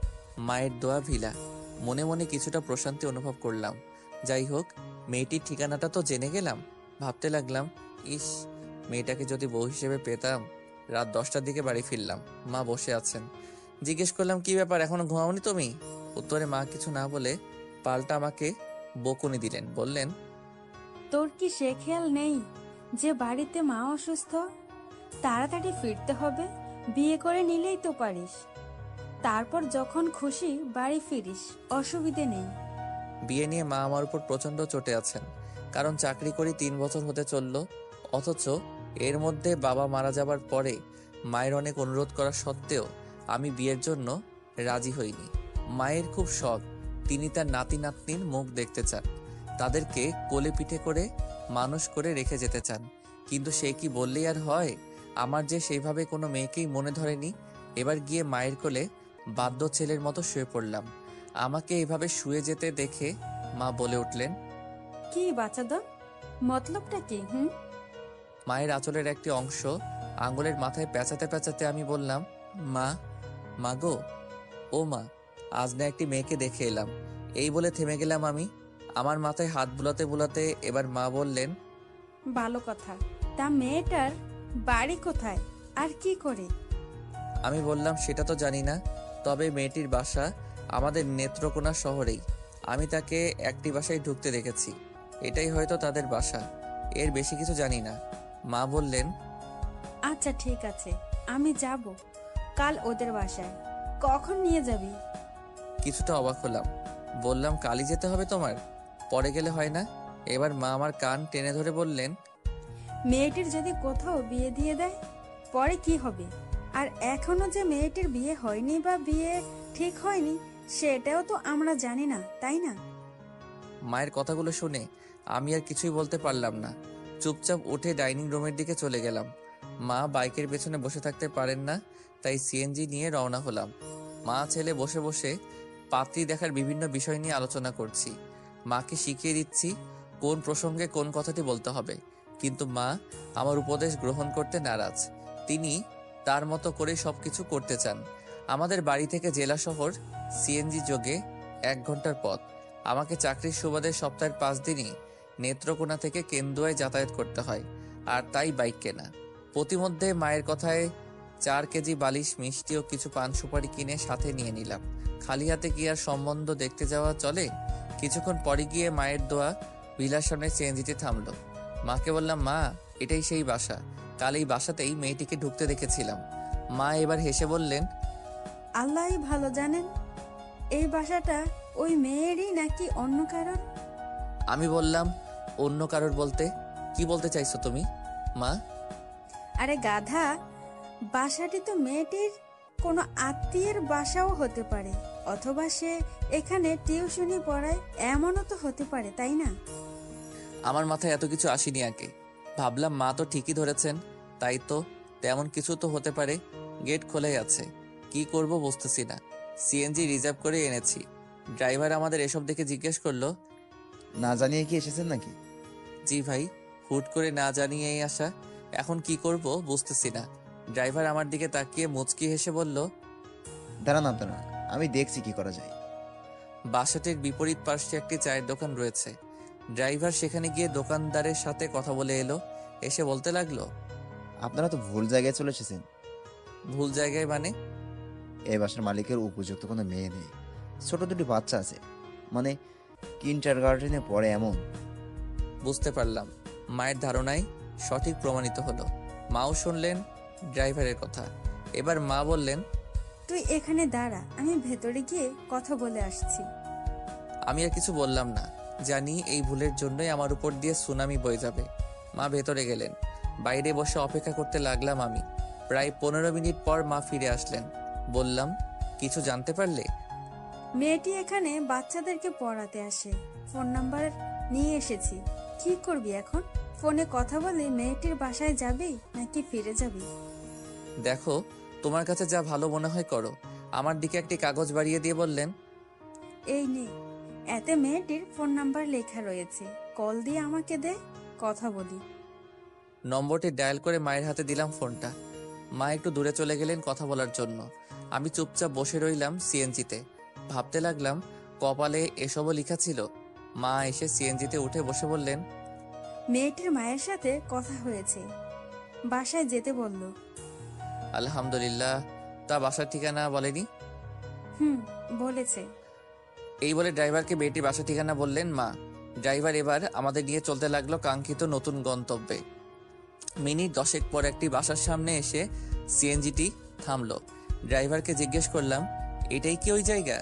মায়ের দোয়া ভিলা। মনে মনে কিছুটা প্রশান্তি অনুভব করলাম। যাই হোক, মেয়েটির ঠিকানাটা তো জেনে গেলাম। ভাবতে লাগলাম, ইস, মেয়েটাকে যদি বউ হিসেবে পেতাম। রাত 10টার দিকে বাড়ি ফিরলাম, মা বসে আছেন। জিজ্ঞেস করলাম, কি ব্যাপার, এখনো ঘুমাওনি তুমি? উত্তরে মা কিছু না বলে পাল্টা আমাকে বকুনি দিলেন। বললেন, তোর কি সে খেয়াল নেই যে বাড়িতে মা অসুস্থ? তাড়াতাড়ি ফিরতে হবে, বিয়ে করে নিলেই তো পারিস। তারপর যখন খুশি বাড়ি ফিরিস, অসুবিধে নেই। বিয়ে নিয়ে মা আমার উপর প্রচন্ড চটে আছেন, কারণ চাকরি করি 3 বছর হতে চললো, অথচ এর মধ্যে বাবা মারা যাবার পরে মায়ের অনেক অনুরোধ করা সত্ত্বেও আমি বিয়ের জন্য রাজি হইনি। মায়ের খুব শখ, তিনি তার নাতি নাতনির মুখ দেখতে চান, তাদেরকে কোলে পিঠে করে মানুষ করে রেখে যেতে চান। কিন্তু সে কি বললেই আর হয়? আমার যে সেইভাবে কোনো মেয়েকেই মনে ধরেনি। এবার গিয়ে মায়ের কোলে বাধ্য ছেলের মতো শুয়ে পড়লাম। আমাকে এভাবে শুয়ে যেতে দেখে মা বলে উঠলেন, কি বাচ্চাদের মতলবটা কি? মায়ের আঁচলের একটি অংশ আঙুলের মাথায় পেঁচাতে পেঁচাতে আমি বললাম, মা, মা গো, ও মা, আজ না একটি মেয়েকে দেখে এলাম। এই বলে থেমে গেলাম আমি। আমার মাথায় হাত বুলাতে বুলাতে এবার মা বললেন, ভালো কথা। তা মেয়েটার বাড়ি কোথায় আর কি করে? আমি বললাম, সেটা তো জানি না, তবে মেয়েটির বাসা আমাদের নেত্রকোনা শহরেই। আমি তাকে একটি বাসায় ঢুকতে দেখেছি, এটাই হয়তো তাদের বাসা, এর বেশি কিছু জানি না। মা বললেন, আচ্ছা ঠিক আছে, আমি যাব কাল ওদের বাসায়। কখন নিয়ে যাবি? কিছুটা অবাক হলাম। বললাম, কালই যেতে হবে তোমার? পরে গেলে হয় না? এবার মা আমার কান টেনে ধরে বললেন, মেয়েটির যদি কোথাও বিয়ে দিয়ে দেয় পরে কি হবে? আর এখনো যে মেয়েটির বিয়ে হয়নি বা বিয়ে ঠিক হয়নি সেটাও তো আমরা জানি না, তাই না? মায়ের কথাগুলো শুনে আমি আর কিছুই বলতে পারলাম না। চুপচাপ উঠে ডাইনিং রুমের দিকে চলে গেলাম। মা বাইকের পেছনে বসে থাকতে পারেন না, তাই সিএনজি নিয়ে রওনা হলাম। মা ছেলে বসে বসে পাত্রী দেখার বিভিন্ন বিষয় নিয়ে আলোচনা করছি। মাকে শিখিয়ে দিচ্ছি কোন প্রসঙ্গে কোন কথাটি বলতে হবে, কিন্তু মা আমার উপদেশ গ্রহণ করতে নারাজ। তিনি তার মতো করে সবকিছু করতে চান। আমাদের বাড়ি থেকে জেলা শহর সিএনজি যোগে 1 ঘন্টার পথ। আমাকে চাকরির সুবাদে সপ্তাহের 5 দিনই নেত্রকোনা থেকে কেন্দুয়ায় যাতায়াত করতে হয়, আর তাই বাইক কেনা। প্রতিমধ্যে মায়ের কথায় 4 কেজি বালিশ, মিষ্টি ও কিছু পান সুপারি কিনে সাথে নিয়ে নিলাম। খালি হাতে কি আর সম্বন্ধ দেখতে যাওয়া চলে? কিছুক্ষণ পরে গিয়ে মায়ের দোয়া বিলার সামনে সিএনজিতে থামলো। মাকে বললাম, মা, এটাই সেই বাসা, কাল এই বাসাতেই মেয়েটিকে ঢুকতে দেখেছিলাম। মা এবার হেসে বললেন, আল্লাহই ভালো জানেন এই বাসাটা ওই মেয়েরই নাকি অন্য কারোর। আমি বললাম, অন্য কারোর বলতে কি বলতে চাইছো তুমি মা? আরে গাধা, বাসাটি তো মেয়েটির কোনো আত্মীয়ের বাসাও হতে পারে, অথবা সে এখানে টিউশনি পড়ায়, এমনও তো হতে পারে, তাই না? আমার মাথায় এত কিছু আসেনি আগে। ভাবলাম মা তো ঠিকই ধরেছেন, তাই তো তেমন কিছু তো হতে পারে। গেট খোলাই আছে, কি করব বুঝতেছি না। সিএনজি রিজার্ভ করে এনেছি। ড্রাইভার আমাদের এসব দেখে জিজ্ঞেস করলো, না জানিয়ে কি এসেছেন নাকি? জি ভাই, হুট করে না জানিয়েই আসা, এখন কি করব বুঝতেছি না। ড্রাইভার আমার দিকে তাকিয়ে মুচকি হেসে বলল, দাঁড়ান আপনারা, আমি দেখছি কি করা যায়। বাসাটির বিপরীত পাশে একটি চায়ের দোকান রয়েছে। ড্রাইভার সেখানে গিয়ে দোকানদারের সাথে কথা বলে এলো। এসে বলতে লাগলো, আপনারা তো ভুল জায়গায় চলে এসেছেন। ভুল জায়গায় মানে? এই বাসার মালিকের উপযুক্ত কোনো মেয়ে নেই, ছোট দুটি বাচ্চা আছে, মানে কিন্ডারগার্টেনে পড়ে এমন। বুঝতে পারলাম। মায়ের ধারণাই সঠিক প্রমাণিত হলো। মাও শুনলেন ড্রাইভারের কথা। এবার মা বললেন, তুই এখানে দাঁড়া, আমি ভেতরে গিয়ে কথা বলে আসছি। আমি আর কিছু বললাম না, জানি এই ভুলের জন্যই আমার উপর দিয়ে সুনামি বয়ে যাবে। মা ভেতরে গেলেন, বাইরে বসে অপেক্ষা করতে লাগলাম আমি। প্রায় 15 মিনিট পর মা ফিরে আসলেন। বললাম, কিছু জানতে পারলে? মেয়েটি এখানে বাচ্চাদেরকে পড়াতে আসে, ফোন নাম্বার নিয়ে এসেছি। কি করবি এখন? ফোনে কথা বলে মেয়েটির বাসায় যাবি নাকি ফিরে যাবি? দেখো, তোমার কাছে যা ভালো মনে হয় করো। আমার দিকে একটি কাগজ বাড়িয়ে দিয়ে বললেন, এই নে, এতে মেয়েটির ফোন নাম্বার লেখা রয়েছে, কল দিয়ে আমাকে দে, কথা বলি। নম্বরটি ডায়াল করে মায়ের হাতে দিলাম ফোনটা। মা একটু দূরে চলে গেলেন কথা বলার জন্য। আমি চুপচাপ বসে রইলাম সিএনজিতে। ভাবতে লাগলাম, কপালে এসবও লেখা ছিল। মা এসে সিএনজিতে উঠে বসে বললেন, মেয়েটির মায়ের সাথে কথা হয়েছে, বাসায় যেতে বলল। আলহামদুলিল্লাহ। তা বাসার ঠিকানা বলেনি? বলেছে। এই বলে ড্রাইভারকে মেয়েটির বাসার ঠিকানা বললেন মা। ড্রাইভার এবার আমাদের নিয়ে চলতে লাগলো কাঙ্ক্ষিত নতুন গন্তব্যে। মিনিট 10 পর একটি বাসার সামনে এসে সিএনজিটি থামলো। ড্রাইভারকে জিজ্ঞেস করলাম, এটাই কি ওই জায়গা?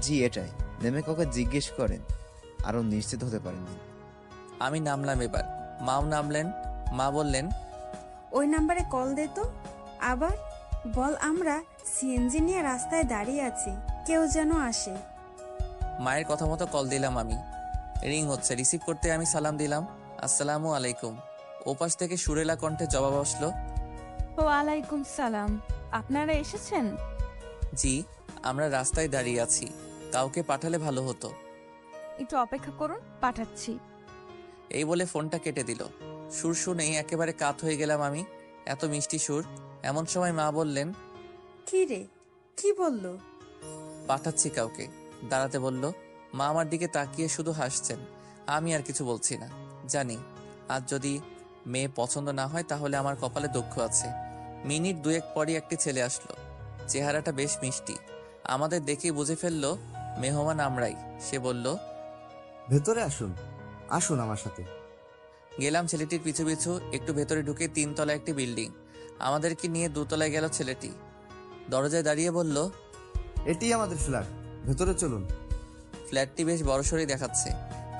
জি এটাই। নেমে কাউকে জিজ্ঞেস করেন, আরো নিশ্চিত হতে পারেন। আমি নামলাম। এবার মাও নামলেন। মা বললেন, ওই নাম্বারে কল দে তো। আবার বল আমরা সিএনজি নিয়ে রাস্তায় দাঁড়িয়ে আছি, কেউ যেন আসে। মায়ের কথা মতো কল দিলাম আমি। রিং হচ্ছে, রিসিভ করতে আমি সালাম দিলাম, আসসালামু আলাইকুম। ওপাশ থেকে সুরেলা কণ্ঠে জবাব আসলো, ওয়ালাইকুম সালাম। আপনারা এসেছেন? জি, আমরা রাস্তায় দাঁড়িয়ে আছি, কাউকে পাঠালে ভালো হতো। একটু অপেক্ষা করুন, পাঠাচ্ছি। এই বলে ফোনটা কেটে দিল। সুর শুনেই একেবারে কাত হয়ে গেলাম আমি, এত মিষ্টি সুর। এমন সময় মা বললেন, কি রে, কি বললো? পাঠাচ্ছি কাউকে, দাঁড়াতে বলল। মা আমার দিকে তাকিয়ে শুধু হাসছেন। আমি আর কিছু বলছি না। জানি আজ যদি মেয়ে পছন্দ না হয় তাহলে আমার কপালে দুঃখ আছে। মিনিট দুয়েক পরই একটি ছেলে আসলো। চেহারাটা বেশ মিষ্টি, আমাদের দেখেই বুঝে ফেললো মেহমান আমরাই। সে বলল, ভেতরে আসুন, আসুন আমার সাথে। গেলাম ছেলেটির পিছু পিছু। একটু ভেতরে ঢুকে 3 তলা একটি বিল্ডিং, আমাদেরকে নিয়ে 2 তলায় গেল ছেলেটি। দরজায় দাঁড়িয়ে বলল, এটি আমাদের ফ্ল্যাট, ভেতরে চলুন। ফ্ল্যাটটি বেশ বড়সড়ই দেখাচ্ছে।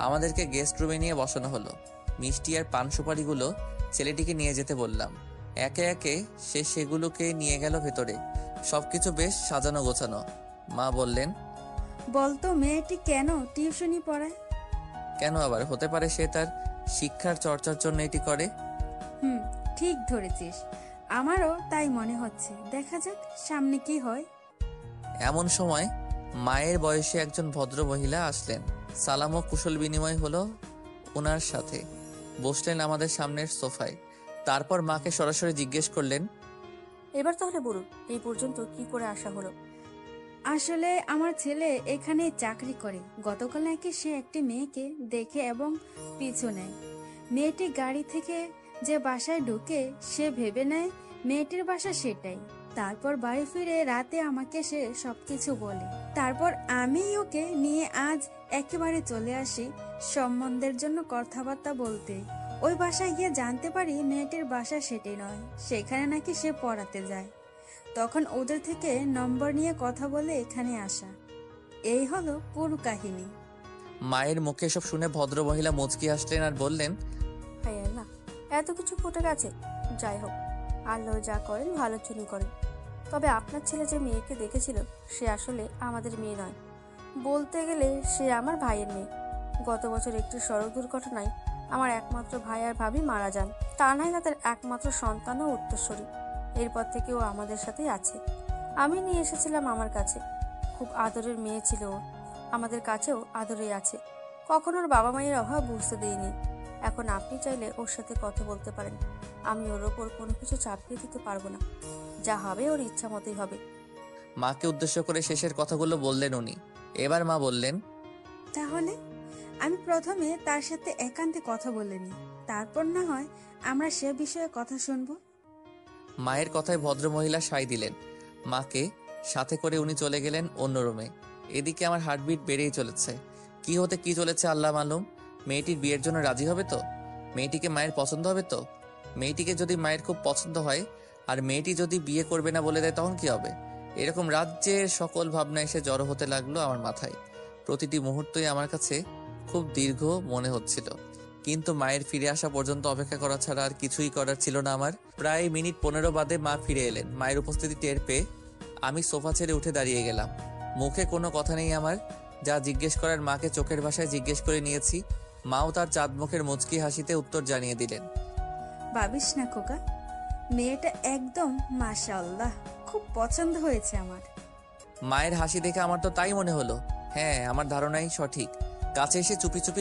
আমাদেরকে গেস্ট রুমে নিয়ে বসানো হলো। মিষ্টি আর পান সুপারিগুলো ছেলেটিকে নিয়ে যেতে বললাম। একে একে সে সেগুলোকে নিয়ে গেল ভেতরে। সবকিছু বেশ সাজানো গোছানো। মা বললেন, বলতো মেয়েটি কেন টিউশনি পড়ায়? কেন আবার, হতে পারে সে তার শিক্ষার চর্চার জন্য এটি করে। হুম, ঠিক ধরেছিস, আমারও তাই মনে হচ্ছে। দেখা যাক সামনে কি হয়। এমন সময় মায়ের বয়সী একজন ভদ্র মহিলা আসলেন। সালাম ও কুশল বিনিময় হলো ওনার সাথে। বসলেন আমাদের সামনের সোফায়। তারপর মাকে সরাসরি জিজ্ঞেস করলেন, এবার তাহলে বলুন, এই পর্যন্ত কি করে আসা হলো? আসলে আমার ছেলে এখানে চাকরি করে। গতকাল নাকি সে একটি মেয়েকে দেখে এবং পিছু নেয়। মেয়েটি গাড়ি থেকে যে বাসায় ঢুকে সে ভেবে নেয় মেয়েটির বাসা সেটাই। তারপর বাড়ি ফিরে রাতে আমাকে সে সবকিছু বলে। তারপর আমি ওকে নিয়ে আজ একেবারে চলে আসি সম্বন্ধের জন্য কথাবার্তা বলতে। ওই বাসায় গিয়ে জানতে পারি মেয়েটির বাসা সেটাই নয়, সেখানে নাকি সে পড়াতে যায়। তখন ওদের থেকে নম্বর নিয়ে কথা বলে এখানে আসা। এই হলো পুরো কাহিনী। মায়ের মুখে সব শুনে ভদ্র মহিলা মুচকি আসলেন আর বললেন, হায় আল্লাহ, এত কিছু ঘটে গেছে। যাই হোক, আল্লাহ যা করেন ভালোর জন্য করেন। তবে আপনার ছেলে যে মেয়েকে দেখেছিল সে আসলে আমাদের মেয়ে নয়, বলতে গেলে সে আমার ভাইয়ের মেয়ে। গত বছর একটি সড়ক দুর্ঘটনায় আমার একমাত্র ভাই আর ভাবি মারা যান। তা নয় তাদের একমাত্র সন্তান ও উত্তরসূরি। এরপর থেকে ও আমাদের সাথেই আছে। আমি নিয়ে এসেছিলাম আমার কাছে। খুব আদরের মেয়ে ছিল ও, আমাদের কাছেও আদরেই আছে। কখনো ওর বাবা মায়ের অভাব বুঝতে দিইনি। এখন আপনি চাইলে ওর সাথে কথা বলতে পারেন। আমি ওর ওপর কোনো কিছু চাপিয়ে দিতে পারবো না। যা হবে ওর ইচ্ছা মতোই হবে। মাকে উদ্দেশ্য করে শেষের কথাগুলো বললেন উনি। এবার মা বললেন, তাহলে আমি প্রথমে তার সাথে একান্তে কথা বলে নিই, তারপর না হয় আমরা সে বিষয়ে কথা শুনবো। মায়ের কথায় ভদ্রমহিলা সায় দিলেন। মাকে সাথে করে উনি চলে গেলেন অন্য রুমে। এদিকে আমার হার্টবিট বেড়েই চলেছে। কি হতে কি চলেছে আল্লাহ মালুম। মেয়েটির বিয়ের জন্য রাজি হবে তো? মেয়েটিকে মায়ের পছন্দ হবে তো? মেয়েটিকে যদি মায়ের খুব পছন্দ হয় আর মেয়েটি যদি বিয়ে করবে না বলে দেয় তখন কি হবে? এরকম রাজ্যের সকল ভাবনা এসে জড়ো হতে লাগলো আমার মাথায়। প্রতিটি মুহূর্তই আমার কাছে খুব দীর্ঘ মনে হচ্ছিল। কিন্তু মায়ের ফিরে আসা পর্যন্ত অপেক্ষা করা ছাড়া আর কিছুই করার ছিল না আমার। প্রায় মিনিট 15 বাদে মা ফিরে এলেন। মায়ের উপস্থিতি টের পেয়ে আমি সোফা ছেড়ে উঠে দাঁড়িয়ে গেলাম। মুখে কোনো কথা নেই আমার। যা জিজ্ঞেস করার মাকে চোখের ভাষায় জিজ্ঞেস করে নিয়েছি। মাও তার চাঁদ মুখের মুচকি হাসিতে উত্তর জানিয়ে দিলেন। ভাবিস না খোকা, মেয়েটা একদম মাশাআল্লাহ, খুব পছন্দ হয়েছে আমার। মায়ের হাসি দেখে আমার তো তাই মনে হলো। হ্যাঁ, আমার ধারণাই সঠিক। কাছে এসে চুপি চুপি